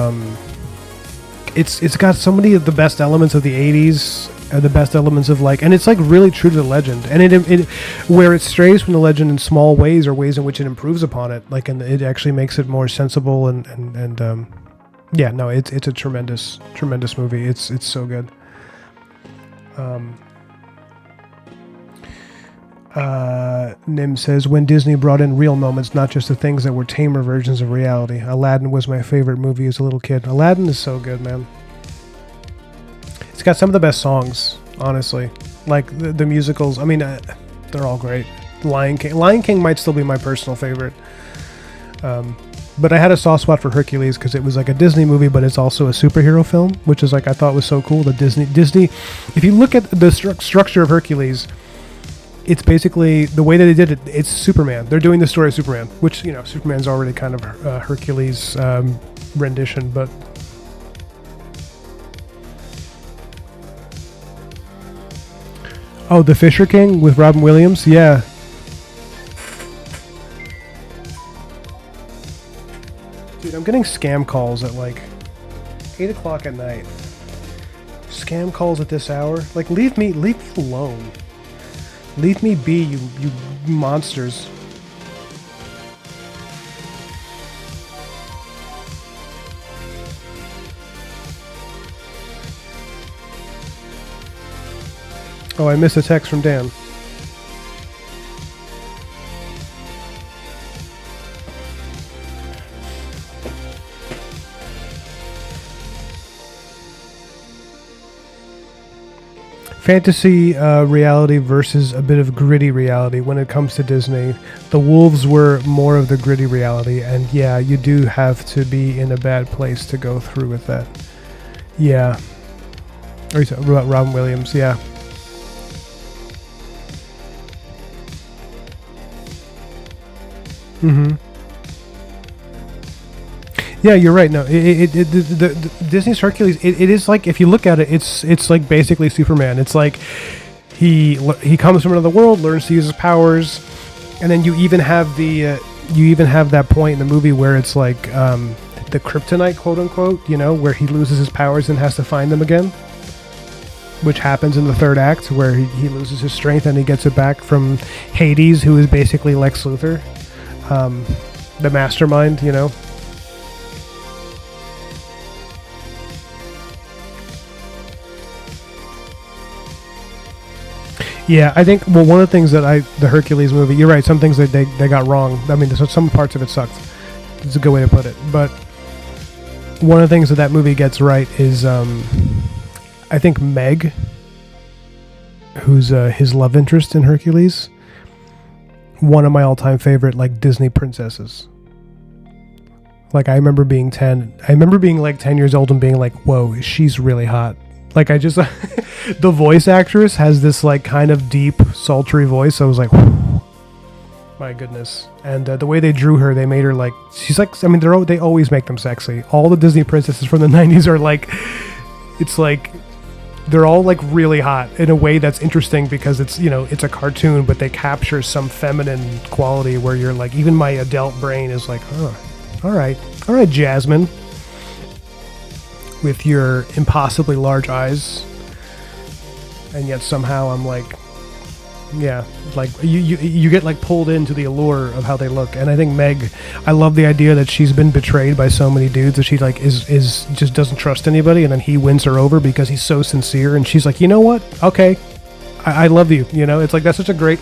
S1: it's got so many of the best elements of the 80s. The best elements of like, and it's like really true to the legend, and it where it strays from the legend in small ways or ways in which it improves upon it, like, and it actually makes it more sensible and yeah, no, it's a tremendous movie. It's so good. Nim says, when Disney brought in real moments, not just the things that were tamer versions of reality. Aladdin was my favorite movie as a little kid. Aladdin is so good, man. It's got some of the best songs, honestly. Like the musicals. I mean, they're all great. Lion King might still be my personal favorite. But I had a soft spot for Hercules because it was like a Disney movie, but it's also a superhero film, which is like I thought was so cool. The Disney. If you look at the structure of Hercules, it's basically the way that they did it. It's Superman. They're doing the story of Superman, which, you know, Superman's already kind of Hercules rendition, but. Oh, The Fisher King with Robin Williams? Yeah. Dude, I'm getting scam calls at like 8 o'clock at night. Scam calls at this hour? Like, leave me alone. Leave me be, you monsters. Oh, I missed a text from Dan. Fantasy reality versus a bit of gritty reality when it comes to Disney. The Wolves were more of the gritty reality, and yeah, you do have to be in a bad place to go through with that. Yeah. Or you talking about Robin Williams, yeah. Mm-hmm. Yeah, you're right. No, the Disney's Hercules. It is like, if you look at it, it's like basically Superman. It's like he comes from another world, learns to use his powers, and then you even have that point in the movie where it's like the kryptonite, quote unquote. You know, where he loses his powers and has to find them again, which happens in the third act, where he loses his strength and he gets it back from Hades, who is basically Lex Luthor. The mastermind, you know. Yeah, I think, well, one of the things that the Hercules movie, you're right, some things that they got wrong. I mean, some parts of it sucked. It's a good way to put it. But one of the things that movie gets right is, I think Meg. who's his love interest in Hercules. One of my all-time favorite like Disney princesses. Like I remember being 10. I remember being like 10 years old and being like, "Whoa, she's really hot." Like I just the voice actress has this like kind of deep, sultry voice. So I was like, whew, my goodness. And the way they drew her, they made her like she's like. I mean, they always make them sexy. All the Disney princesses from the 90s are like, it's like they're all like really hot in a way that's interesting because it's, you know, it's a cartoon, but they capture some feminine quality where you're like, even my adult brain is like, oh, all right, Jasmine, with your impossibly large eyes, and yet somehow I'm like, yeah, like you get like pulled into the allure of how they look. And I think Meg, I love the idea that she's been betrayed by so many dudes that she like is just doesn't trust anybody, and then he wins her over because he's so sincere, and she's like, you know what, okay, I love you. You know, it's like that's such a great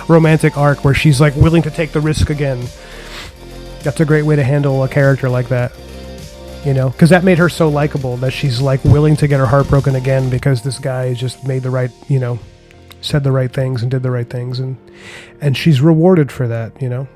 S1: romantic arc where she's like willing to take the risk again. That's a great way to handle a character like that, you know, because that made her so likable that she's like willing to get her heart broken again because this guy just made the right, you know, said the right things and did the right things, and she's rewarded for that, you know.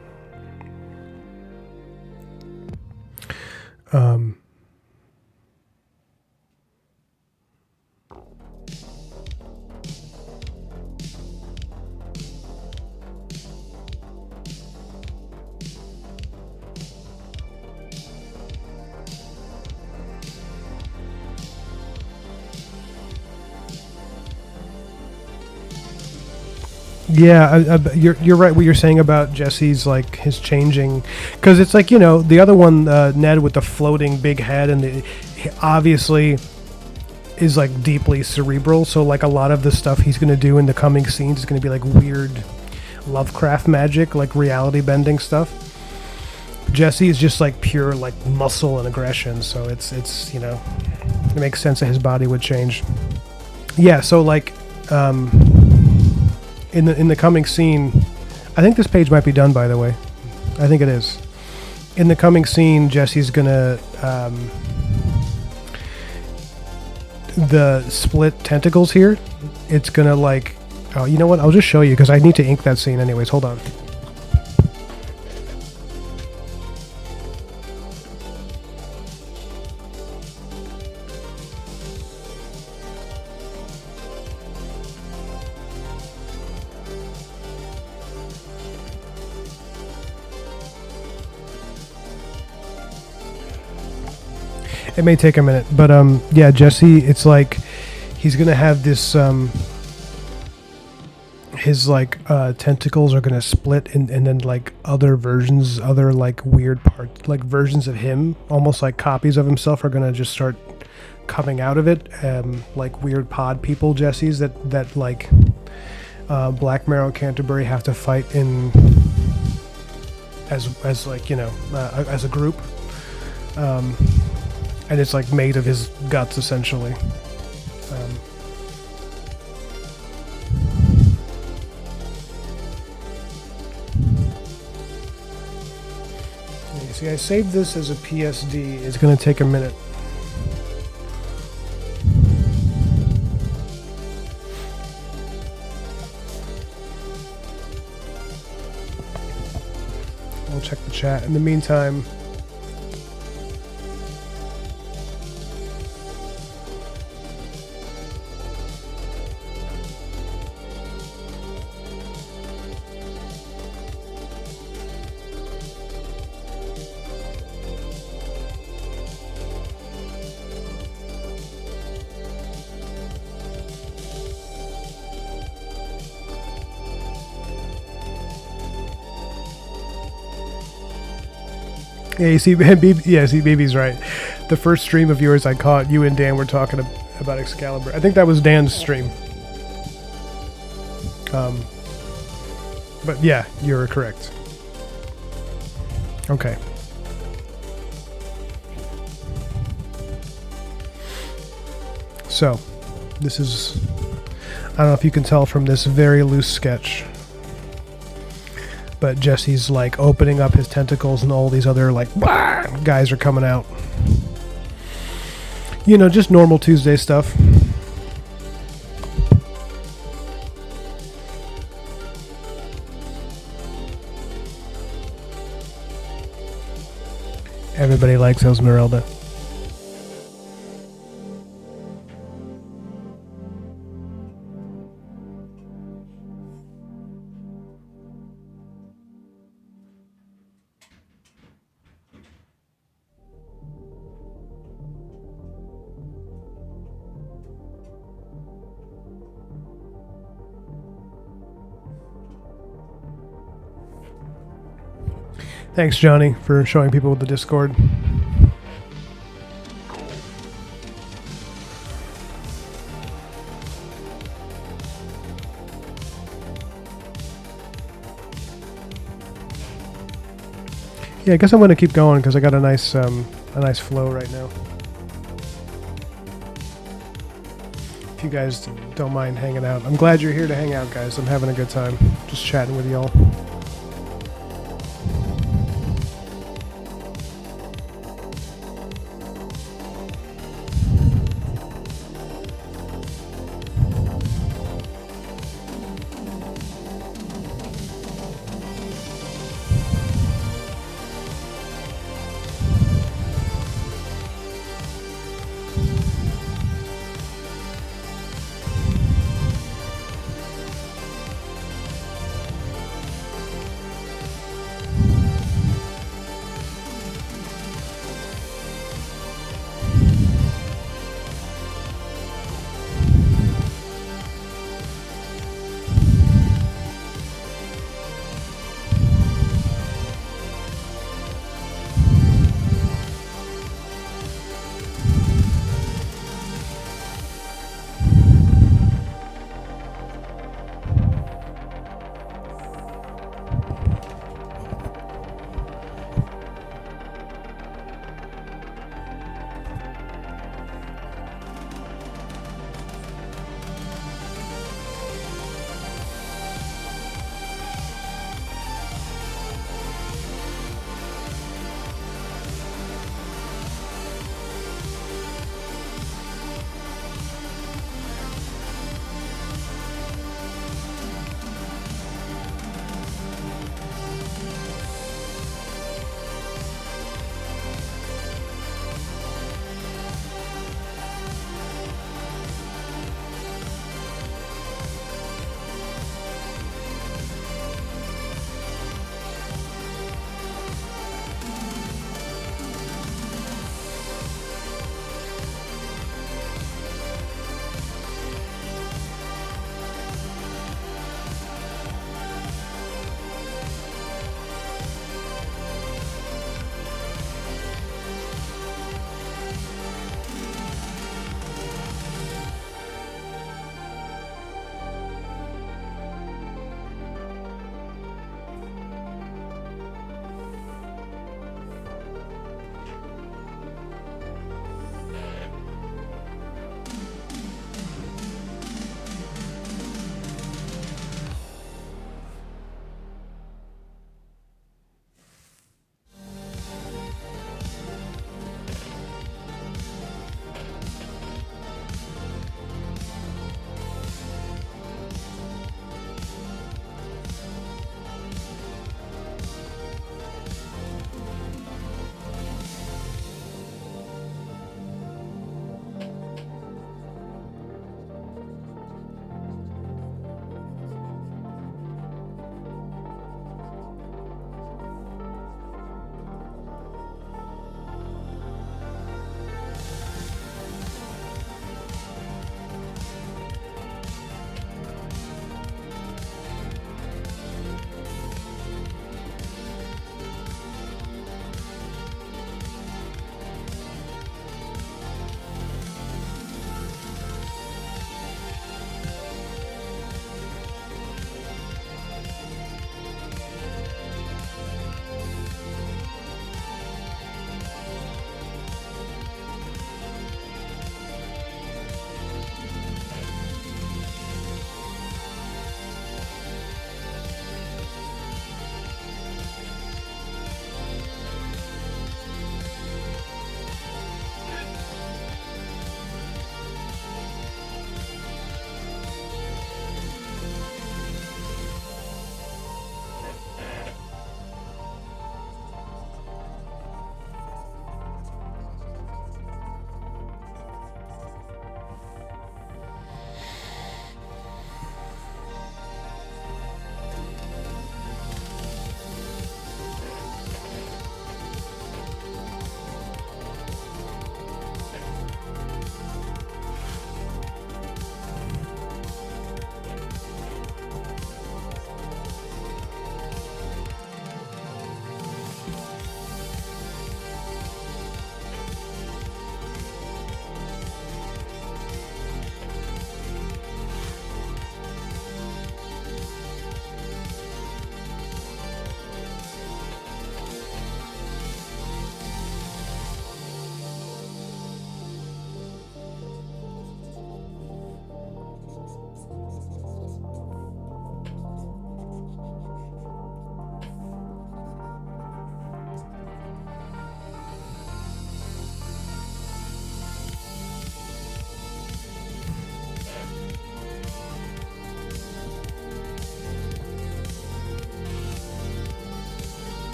S1: Yeah, you're right. What you're saying about Jesse's like his changing, because it's like, you know, the other one, Ned with the floating big head, and he obviously is like deeply cerebral. So like a lot of the stuff he's gonna do in the coming scenes is gonna be like weird Lovecraft magic, like reality bending stuff. Jesse is just like pure like muscle and aggression. So it's you know, it makes sense that his body would change. Yeah. So like. In the coming scene, I think this page might be done, by the way. I think it is. In the coming scene, Jesse's gonna the split tentacles here. It's gonna like, oh, you know what? I'll just show you because I need to ink that scene anyways. Hold on. It may take a minute, but yeah, Jesse, it's like he's gonna have this his like tentacles are gonna split, and then like other versions, other like weird parts, like versions of him, almost like copies of himself, are gonna just start coming out of it, like weird pod people, Jesse's that like Black Marrow and Canterbury have to fight in as like, you know, as a group. And it's like made of his guts, essentially. You see, I saved this as a PSD. It's going to take a minute. We'll check the chat. In the meantime... Yeah, you see, Baby's right. The first stream of yours I caught, you and Dan were talking about Excalibur. I think that was Dan's stream. But yeah, you're correct. Okay. So, this is... I don't know if you can tell from this very loose sketch, but Jesse's like opening up his tentacles and all these other like guys are coming out. You know, just normal Tuesday stuff. Everybody likes Esmeralda. Thanks, Johnny, for showing people the Discord. Yeah, I guess I'm going to keep going because I got a nice flow right now. If you guys don't mind hanging out, I'm glad you're here to hang out, guys. I'm having a good time, just chatting with y'all.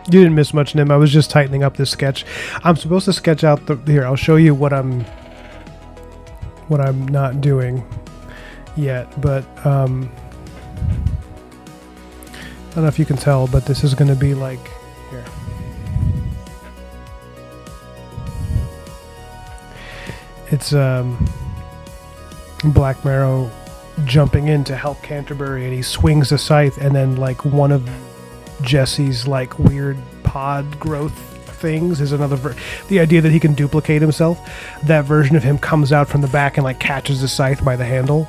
S1: You didn't miss much, Nim. I was just tightening up this sketch. I'm supposed to sketch out the... Here, I'll show you what I'm not doing yet, but I don't know if you can tell, but this is going to be like... Here. It's Black Marrow jumping in to help Canterbury, and he swings the scythe, and then like one of Jesse's like weird pod growth things is another the idea that he can duplicate himself. That version of him comes out from the back and like catches the scythe by the handle,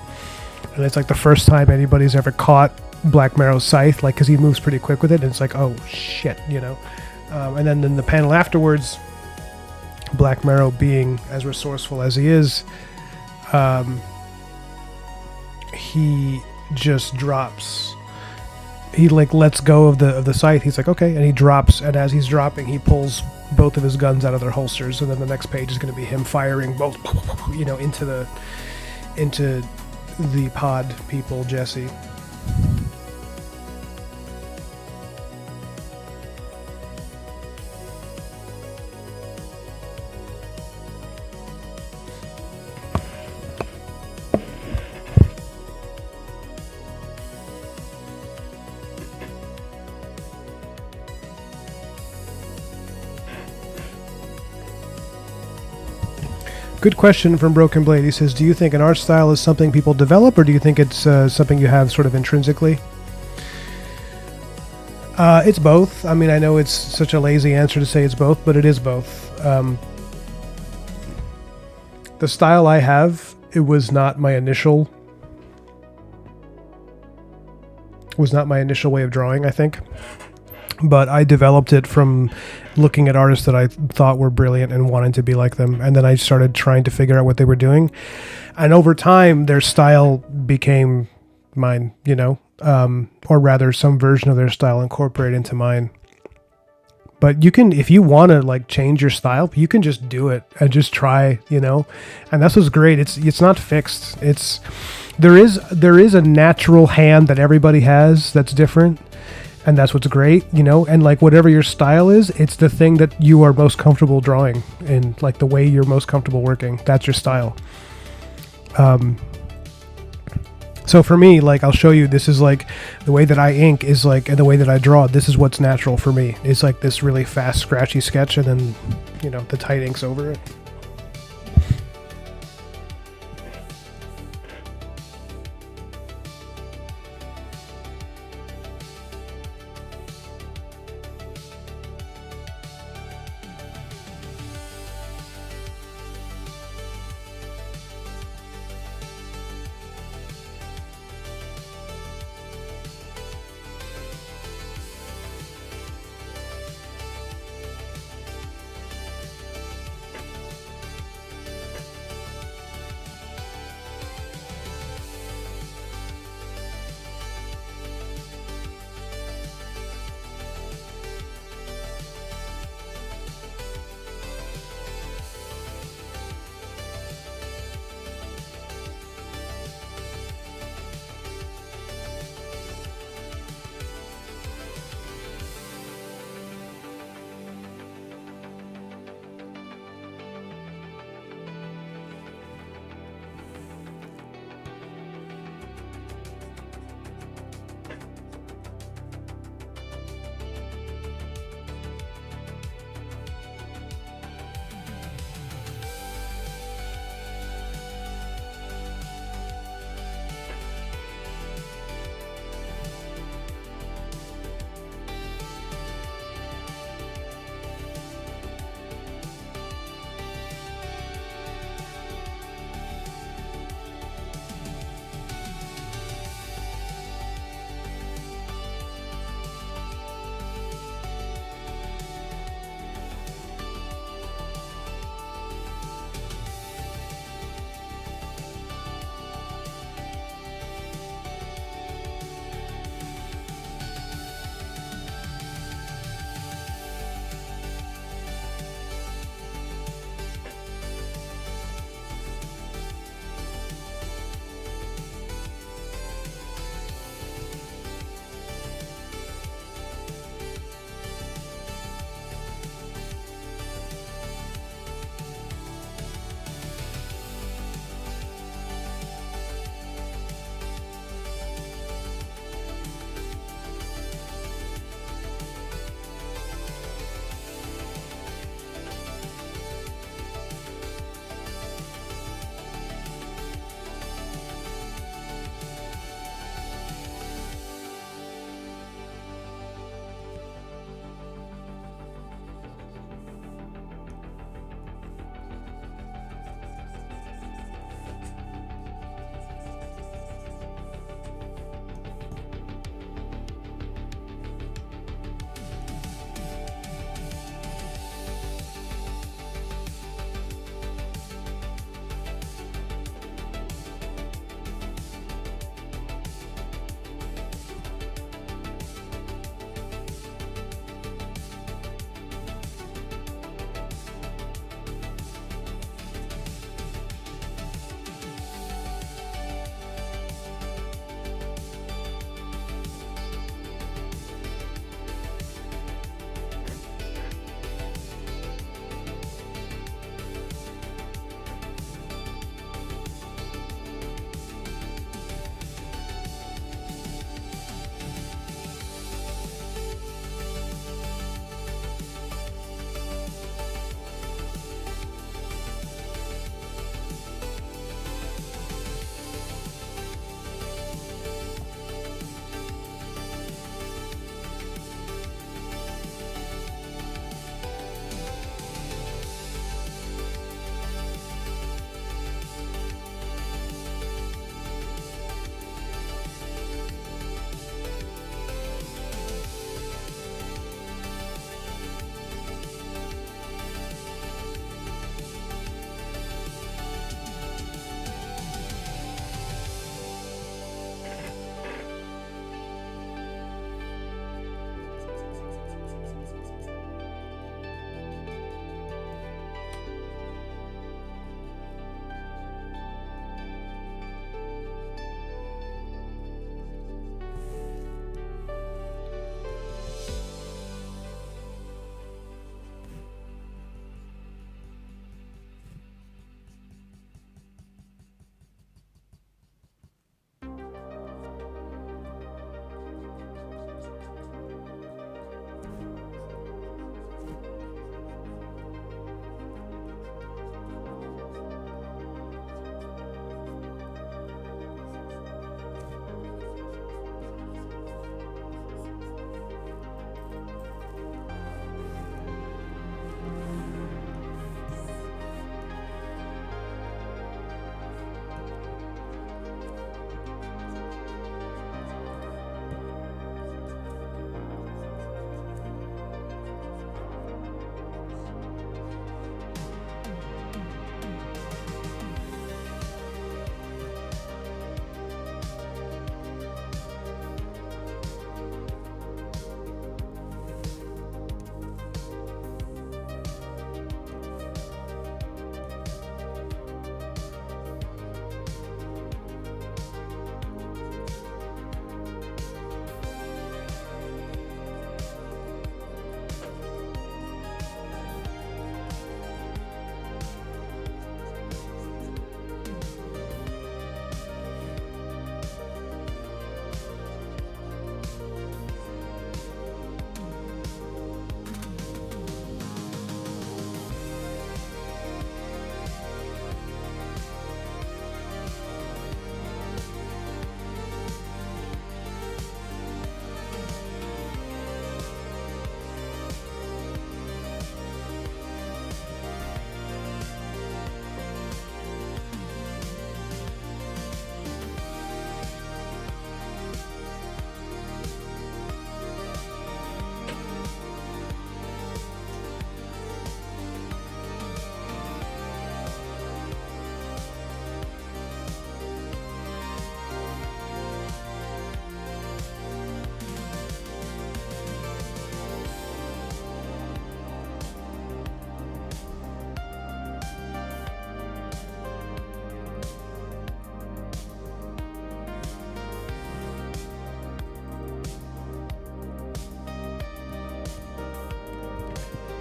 S1: and it's like the first time anybody's ever caught Black Marrow's scythe, like because he moves pretty quick with it, and it's like, oh shit, you know. And then in the panel afterwards, Black Marrow, being as resourceful as he is, he just drops. He like lets go of the scythe. He's like, okay, and he drops. And as he's dropping, he pulls both of his guns out of their holsters. And then the next page is going to be him firing both, you know, into the pod people, Jesse. Good question from Broken Blade. He says, do you think an art style is something people develop, or do you think it's something you have sort of intrinsically? It's both. I mean, I know it's such a lazy answer to say it's both, but it is both. The style I have, it was not my initial way of drawing, I think. But I developed it from looking at artists that I thought were brilliant and wanted to be like them. And then I started trying to figure out what they were doing. And over time, their style became mine, you know, or rather some version of their style incorporated into mine. But you can, if you want to like change your style, you can just do it and just try, you know. And that's what's great. It's not fixed. There is a natural hand that everybody has that's different. And that's what's great, you know, and like whatever your style is, it's the thing that you are most comfortable drawing and like the way you're most comfortable working. That's your style. So for me, like I'll show you, this is like the way that I ink is like, and the way that I draw, this is what's natural for me. It's like this really fast, scratchy sketch, and then, you know, the tight inks over it.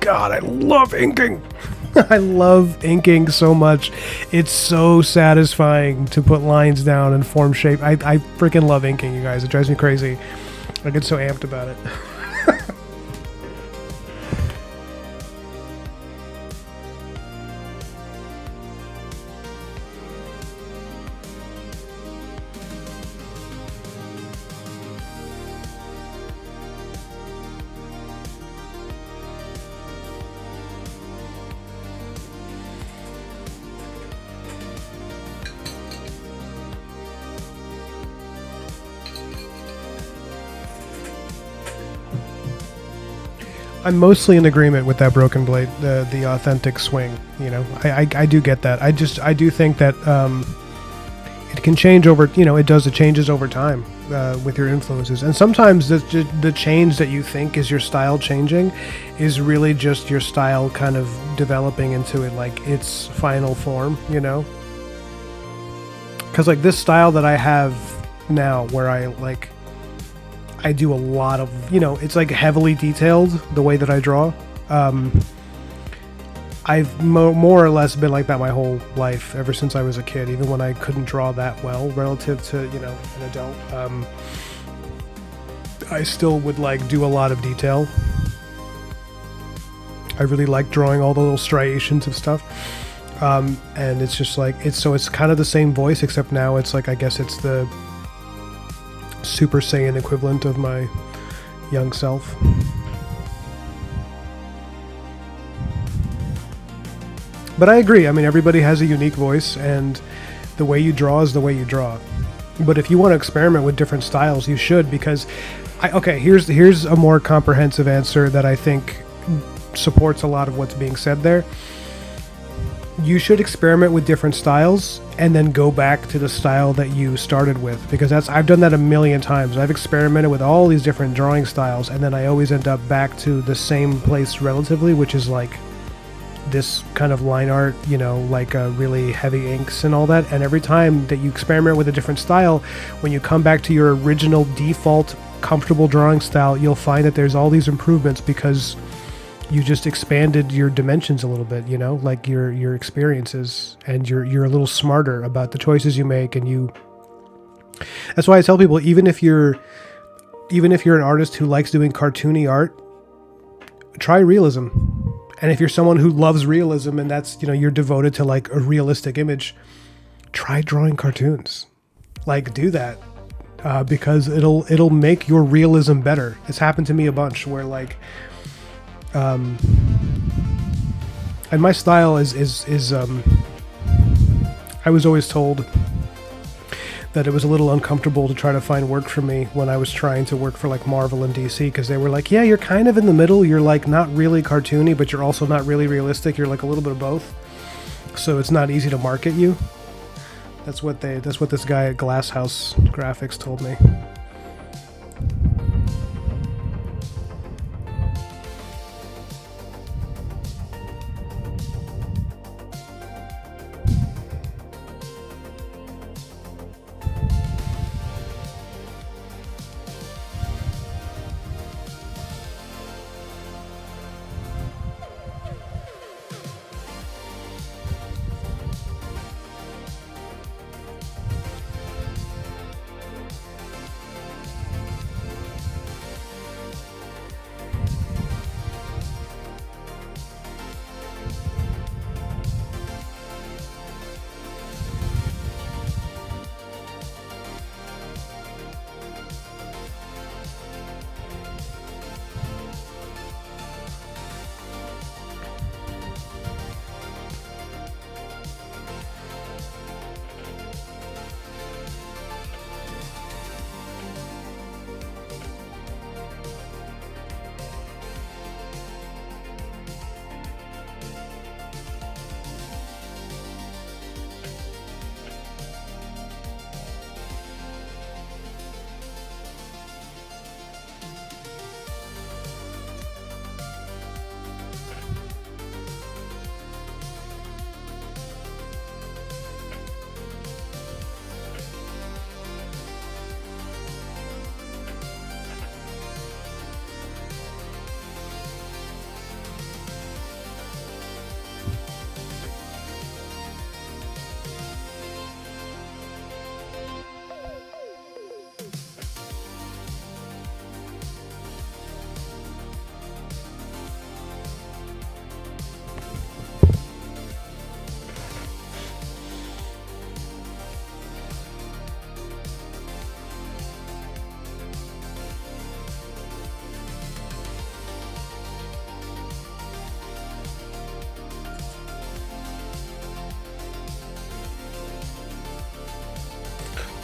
S1: God, I love inking. I love inking so much. It's so satisfying to put lines down and form shape. I freaking love inking, you guys. It drives me crazy. I get so amped about it. I'm mostly in agreement with that Broken Blade, the authentic swing. You know, I do get that. I do think that it can change over. You know, it does. It changes over time with your influences, and sometimes the change that you think is your style changing is really just your style kind of developing into it, like its final form. You know, because like this style that I have now, where I do a lot of, you know, it's like heavily detailed the way that I draw. I've more or less been like that my whole life, ever since I was a kid, even when I couldn't draw that well relative to, you know, an adult. I still would like do a lot of detail. I really like drawing all the little striations of stuff. And it's just like, it's kind of the same voice, except now it's like, I guess it's the Super Saiyan equivalent of my young self. But I agree. I mean, everybody has a unique voice, and the way you draw is the way you draw. But if you want to experiment with different styles, you should, because here's a more comprehensive answer that I think supports a lot of what's being said there. You should experiment with different styles and then go back to the style that you started with, because I've done that a million times. I've experimented with all these different drawing styles, and then I always end up back to the same place relatively, which is like this kind of line art, you know, like really heavy inks and all that. And every time that you experiment with a different style, when you come back to your original default comfortable drawing style, you'll find that there's all these improvements because you just expanded your dimensions a little bit, you know, like your experiences, and you're a little smarter about the choices you make. And that's why I tell people, even if you're an artist who likes doing cartoony art, try realism. And if you're someone who loves realism, and that's, you know, you're devoted to like a realistic image, try drawing cartoons. Like, do that, because it'll make your realism better. It's happened to me a bunch where like, and my style is I was always told that it was a little uncomfortable to try to find work for me when I was trying to work for like Marvel and DC, because they were like, yeah, you're kind of in the middle. You're like not really cartoony, but you're also not really realistic. You're like a little bit of both. So it's not easy to market you. That's what this guy at Glasshouse Graphics told me.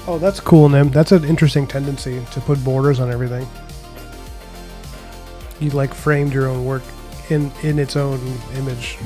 S1: Oh, that's cool, Nim. That's an interesting tendency to put borders on everything. You like framed your own work in its own image.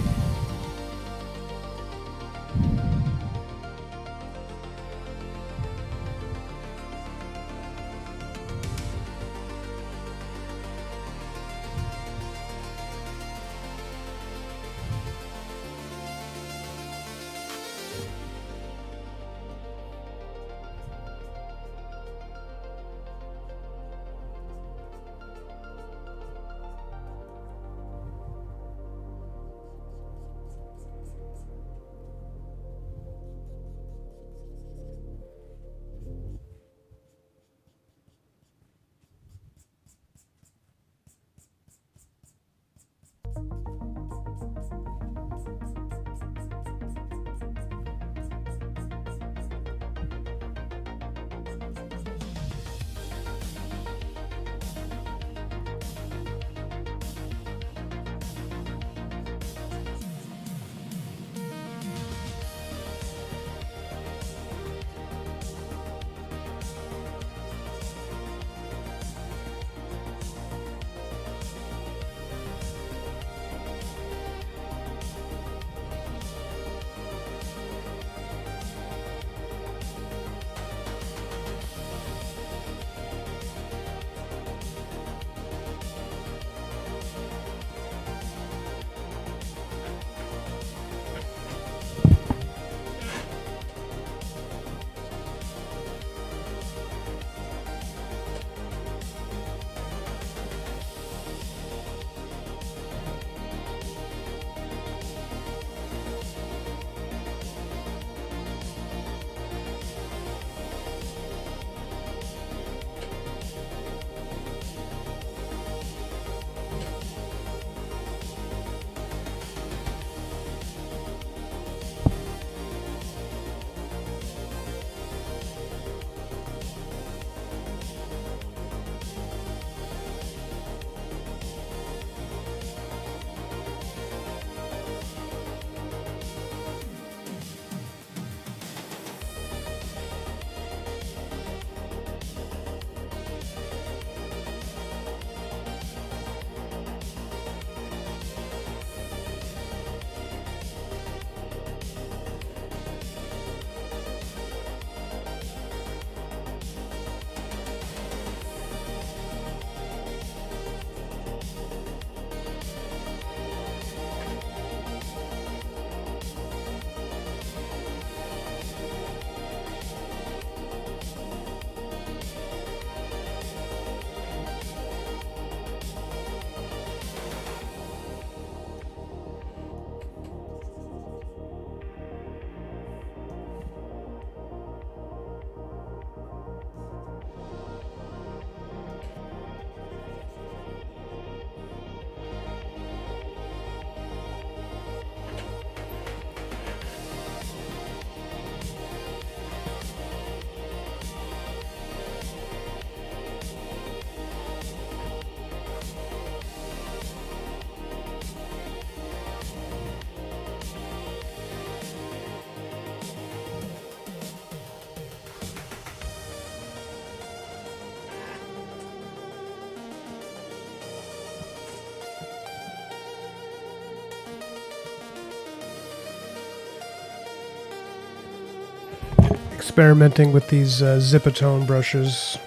S1: Experimenting with these Zipatone brushes.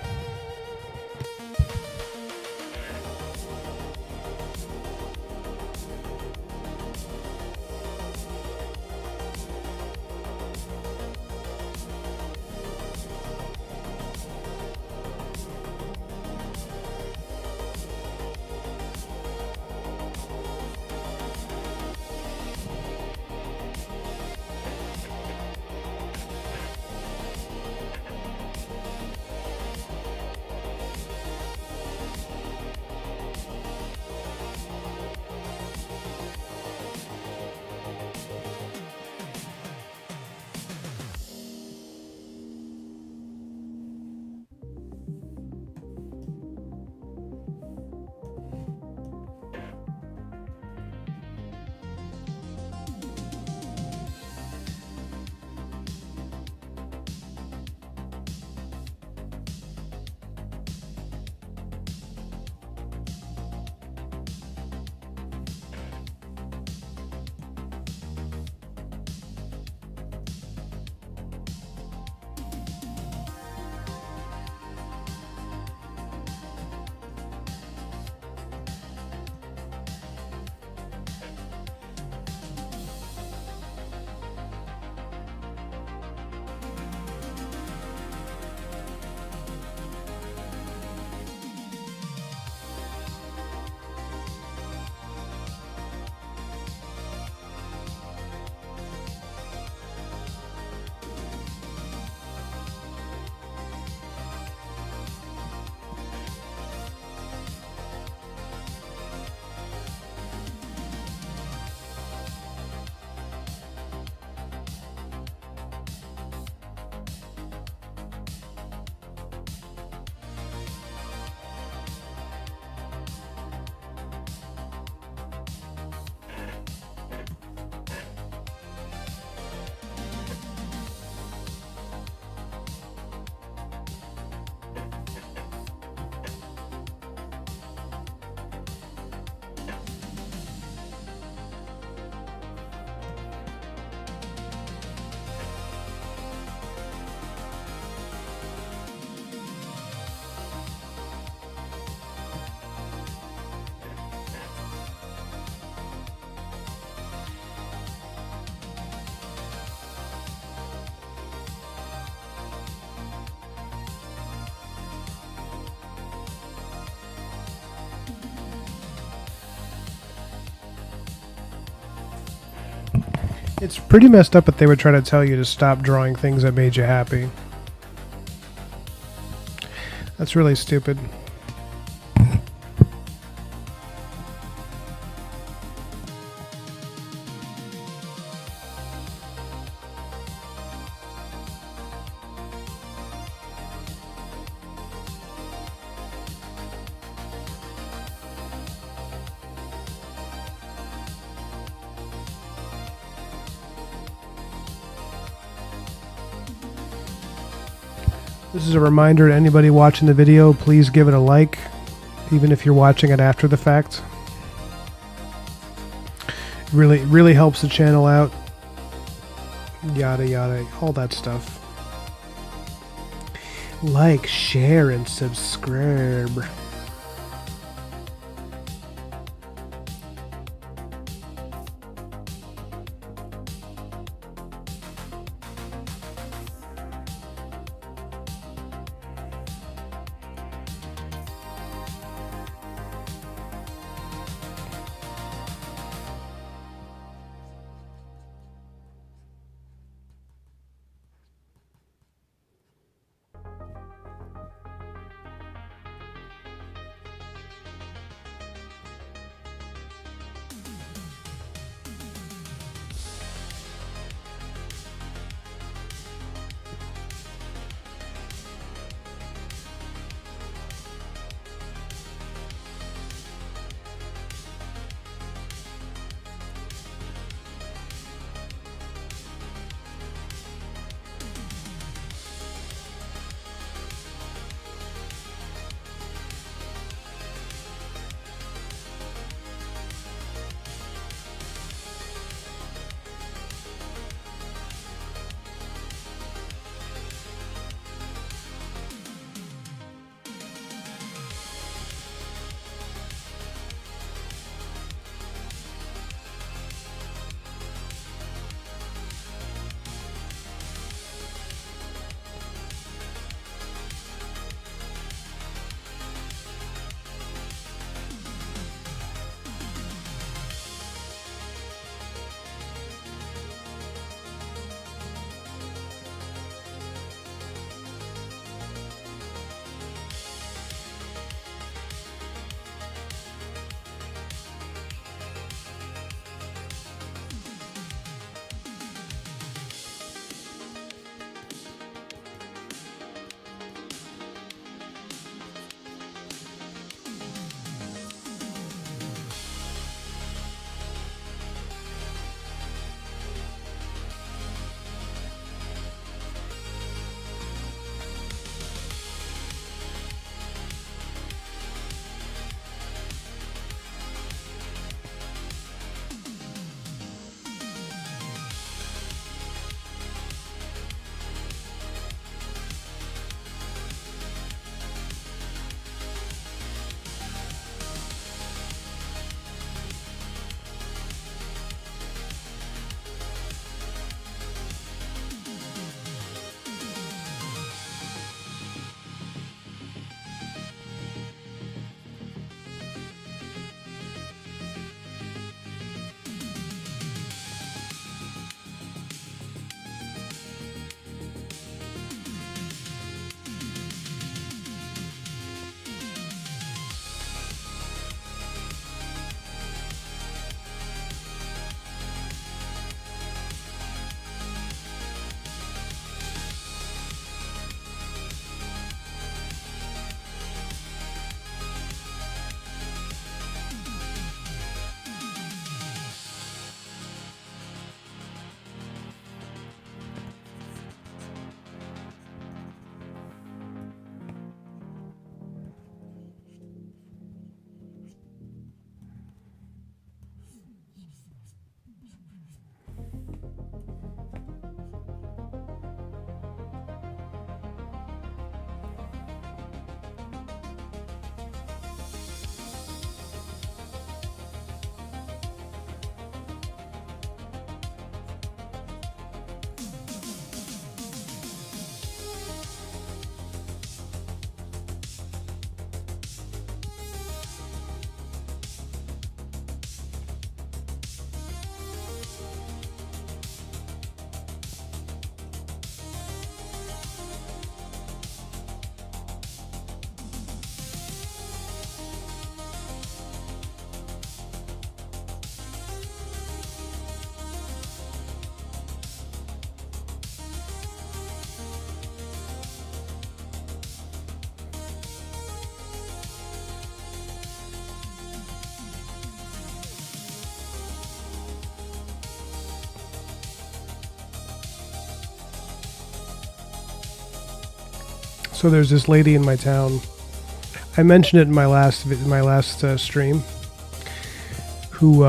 S1: It's pretty messed up that they would try to tell you to stop drawing things that made you happy. That's really stupid. This is a reminder to anybody watching the video, please give it a like, even if you're watching it after the fact. Really helps the channel out. Yada yada, all that stuff. Like, share, and subscribe. So there's this lady in my town. I mentioned it in my last stream. Who,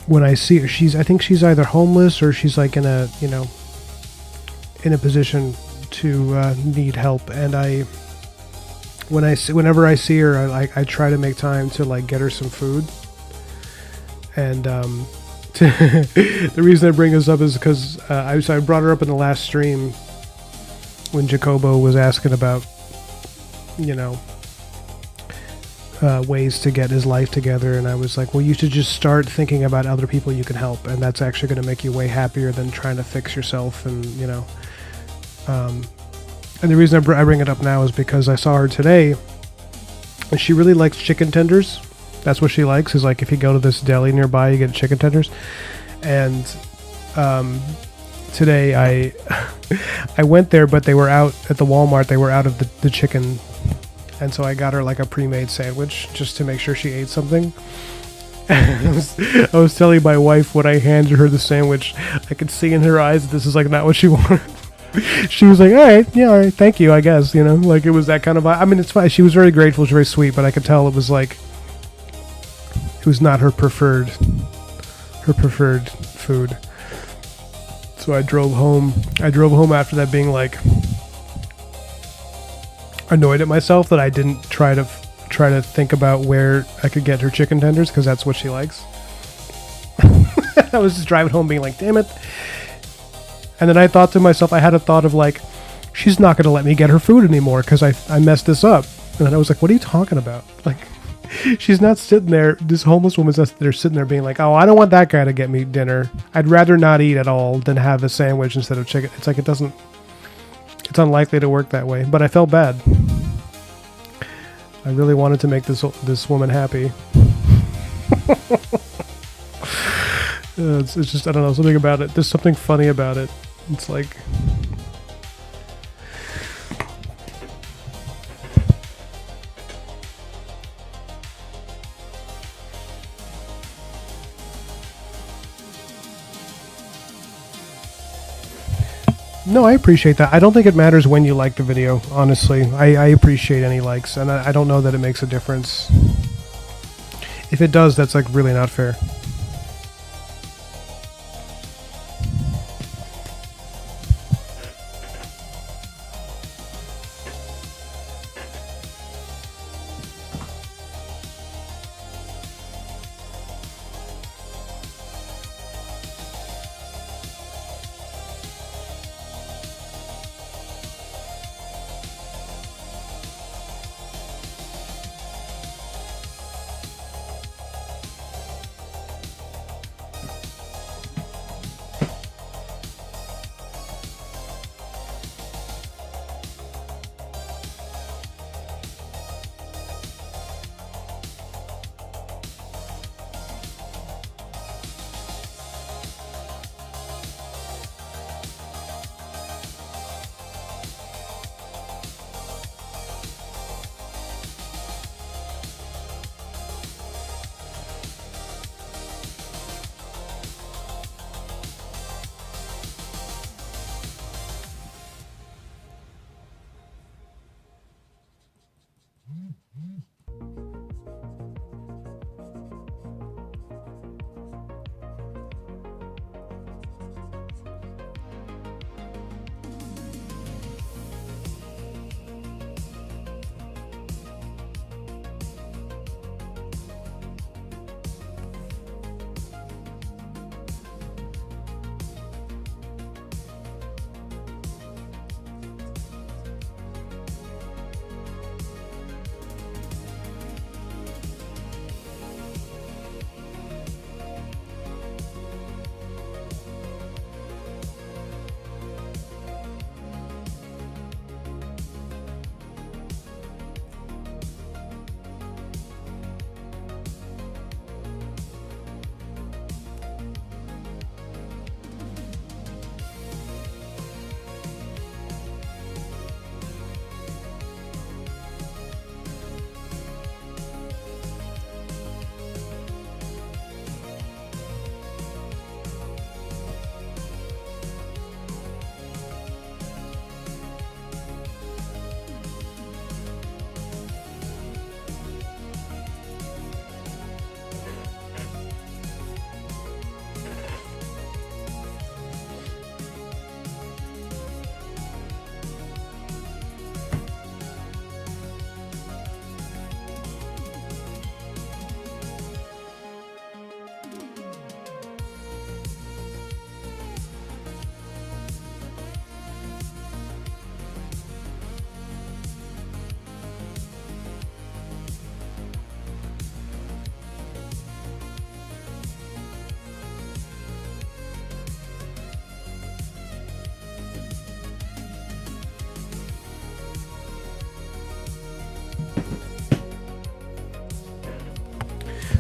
S1: when I see her, I think she's either homeless or she's like in a, in a position to need help. And whenever I see her, I try to make time to like get her some food. And the reason I bring this up is because I brought her up in the last stream when Jacobo was asking about, ways to get his life together, and I was like, well, you should just start thinking about other people you can help, and that's actually going to make you way happier than trying to fix yourself. And and the reason I bring it up now is because I saw her today, and she really likes chicken tenders. That's what she likes, is like if you go to this deli nearby, you get chicken tenders. And today I went there, but they were out at the Walmart. They were out of the chicken. And so I got her like a pre-made sandwich just to make sure she ate something. I was telling my wife when I handed her the sandwich, I could see in her eyes that this is like not what she wanted. She was like, all right, thank you, I guess, like it was that kind of, I mean, it's fine. She was very grateful, she was very sweet, but I could tell it was like, it was not her preferred food. So I drove home after that being like, annoyed at myself that I didn't try to think about where I could get her chicken tenders, because that's what she likes. I was just driving home being like, damn it. And then I thought to myself, I had a thought of like, she's not going to let me get her food anymore because I messed this up. And then I was like, what are you talking about? Like, she's not sitting there, this homeless woman's not there sitting there being like, oh, I don't want that guy to get me dinner. I'd rather not eat at all than have a sandwich instead of chicken. It's like, it's unlikely to work that way, but I felt bad. I really wanted to make this woman happy. It's just, I don't know, something about it. There's something funny about it. It's like, no, I appreciate that. I don't think it matters when you like the video, honestly. I appreciate any likes, and I don't know that it makes a difference. If it does, that's like really not fair.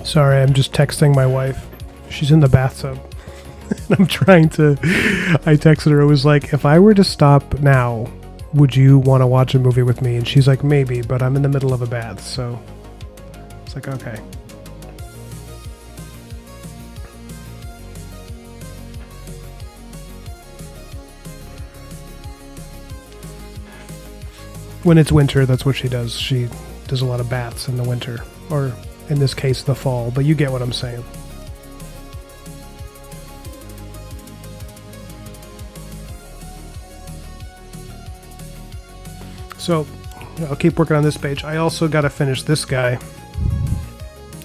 S1: Sorry, I'm just texting my wife. She's in the bathtub. And I'm trying to... I texted her, it was like, if I were to stop now, would you want to watch a movie with me? And she's like, maybe, but I'm in the middle of a bath, so... It's like, okay. When it's winter, that's what she does. She does a lot of baths in the winter. Or, in this case, the fall. But you get what I'm saying. So, I'll keep working on this page. I also got to finish this guy.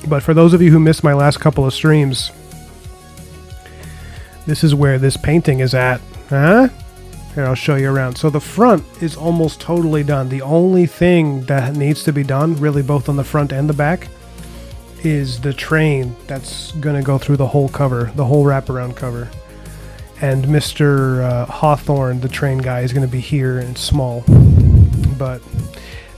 S1: But for those of you who missed my last couple of streams, this is where this painting is at. Huh? Here, I'll show you around. So the front is almost totally done. The only thing that needs to be done, really both on the front and the back, is the train that's going to go through the whole cover, the whole wraparound cover. And Mr. Hawthorne, the train guy, is going to be here and small. But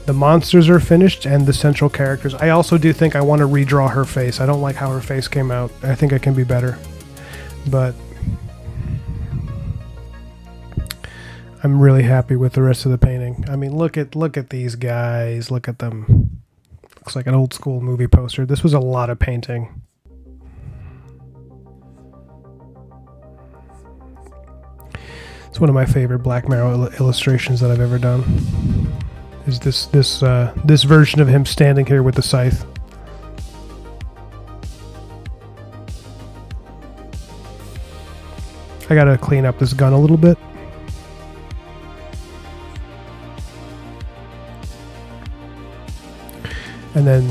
S1: the monsters are finished and the central characters. I also do think I want to redraw her face. I don't like how her face came out. I think it can be better. But I'm really happy with the rest of the painting. I mean, look at these guys. Look at them. Looks like an old school movie poster. This was a lot of painting. It's one of my favorite Black Marrow illustrations that I've ever done. Is this version of him standing here with the scythe. I gotta clean up this gun a little bit. And then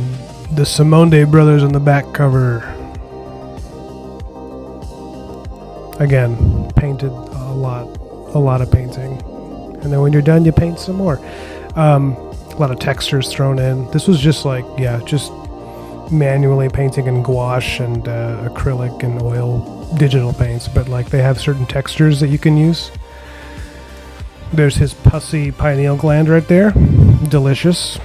S1: the Simonde brothers on the back cover. Again, painted a lot of painting. And then when you're done, you paint some more. A lot of textures thrown in. This was just like, yeah, just manually painting in gouache and acrylic and oil digital paints. But like they have certain textures that you can use. There's his pussy pineal gland right there. Delicious.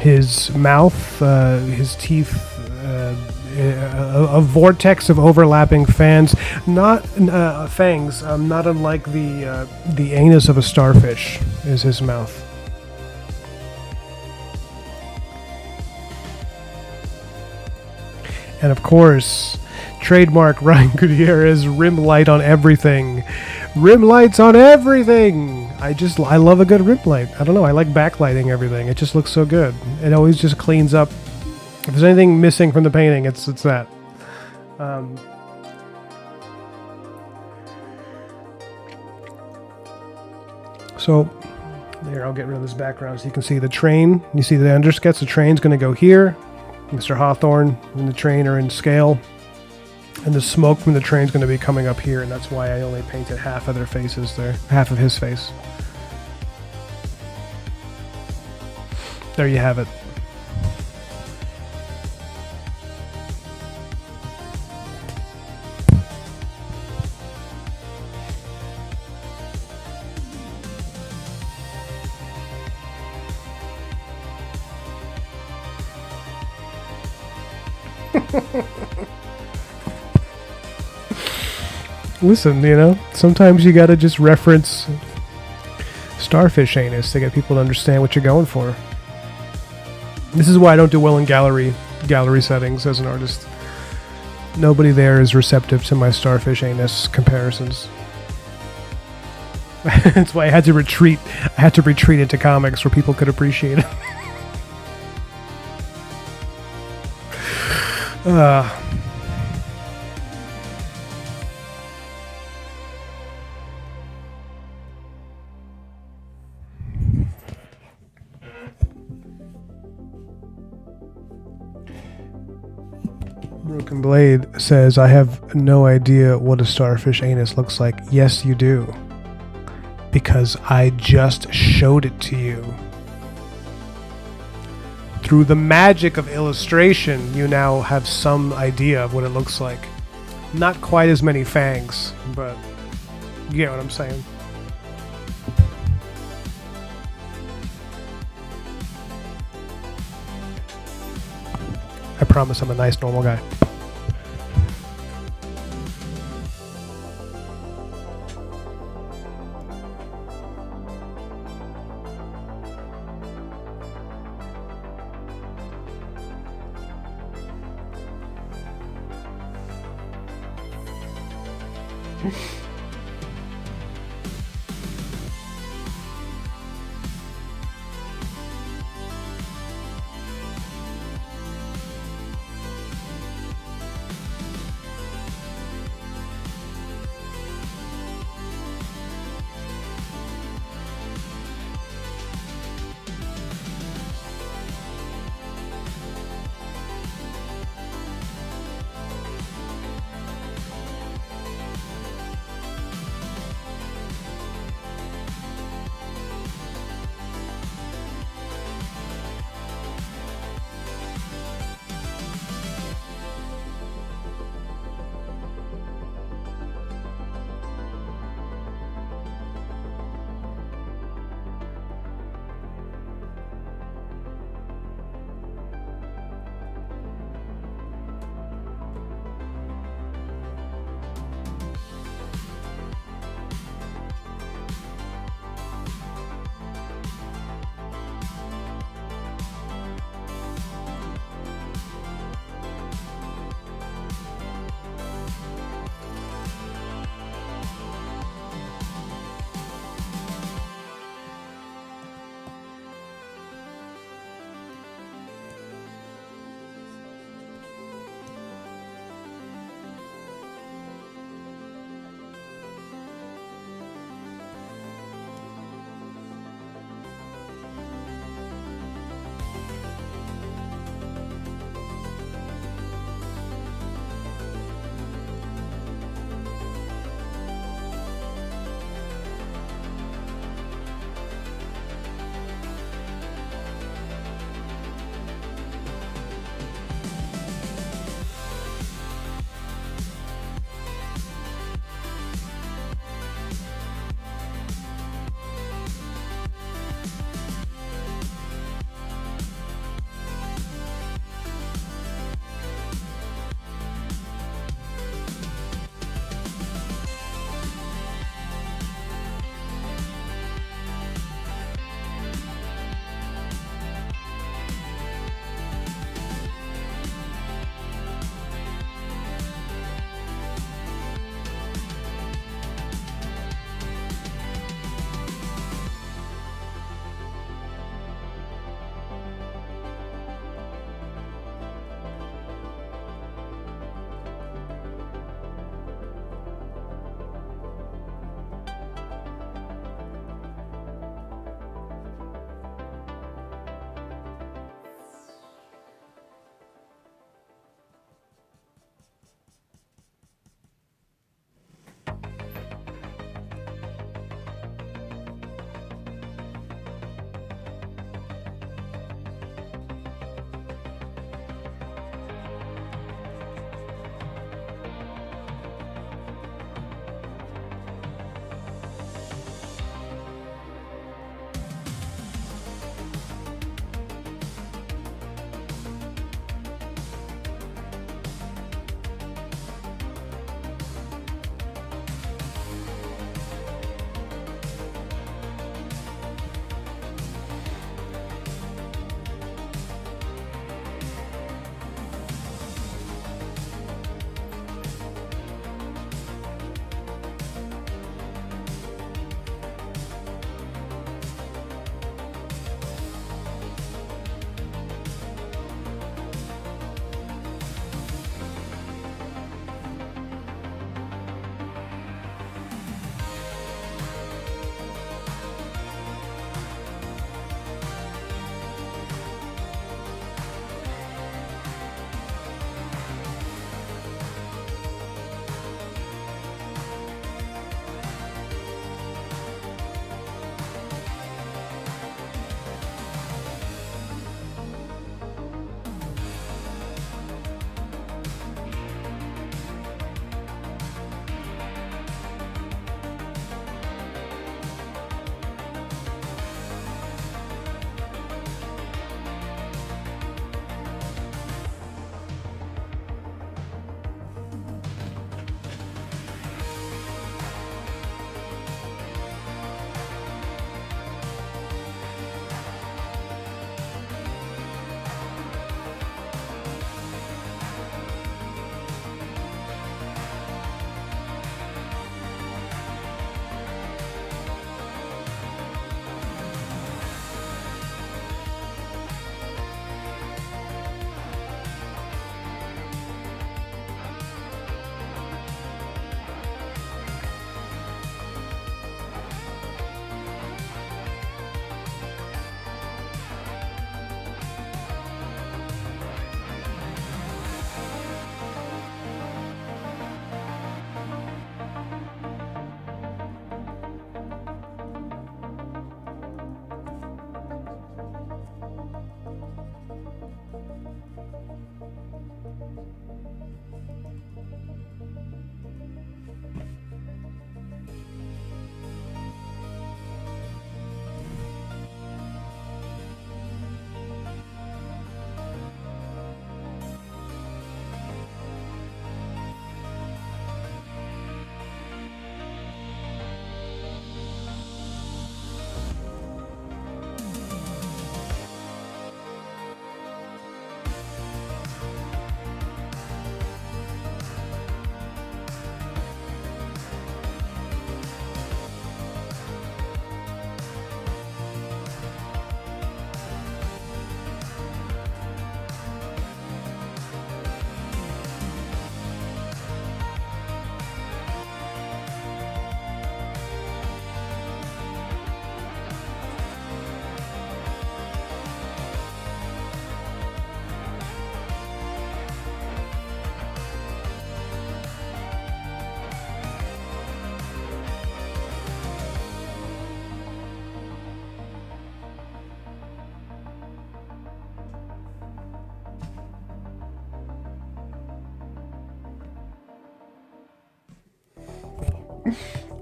S1: His mouth, his teeth, a vortex of overlapping fangs, not unlike the anus of a starfish is his mouth. And of course, trademark Ryan Gutierrez, rim light on everything. Rim lights on everything! I love a good rim light. I don't know, I like backlighting everything. It just looks so good. It always just cleans up. If there's anything missing from the painting, it's that. So, there, I'll get rid of this background so you can see the train. You see the undersketch, the train's going to go here. Mr. Hawthorne and the train are in scale. And the smoke from the train's going to be coming up here, and that's why I only painted half of their faces there. Half of his face. There you have it. Listen, you know, sometimes you gotta just reference starfish anus to get people to understand what you're going for. This is why I don't do well in gallery settings as an artist. Nobody there is receptive to my starfish anus comparisons. That's why I had to retreat. I had to retreat into comics where people could appreciate it. Broken Blade says, I have no idea what a starfish anus looks like. Yes, you do. Because I just showed it to you. Through the magic of illustration, you now have some idea of what it looks like. Not quite as many fangs, but you get what I'm saying. I promise I'm a nice, normal guy.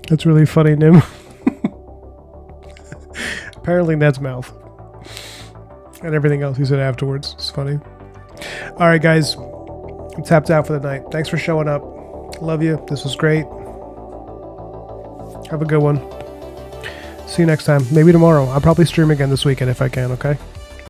S1: That's really funny, Nim. Apparently Ned's mouth. And everything else he said afterwards. It's funny. Alright, guys. I'm tapped out for the night. Thanks for showing up. Love you. This was great. Have a good one. See you next time. Maybe tomorrow. I'll probably stream again this weekend if I can, okay?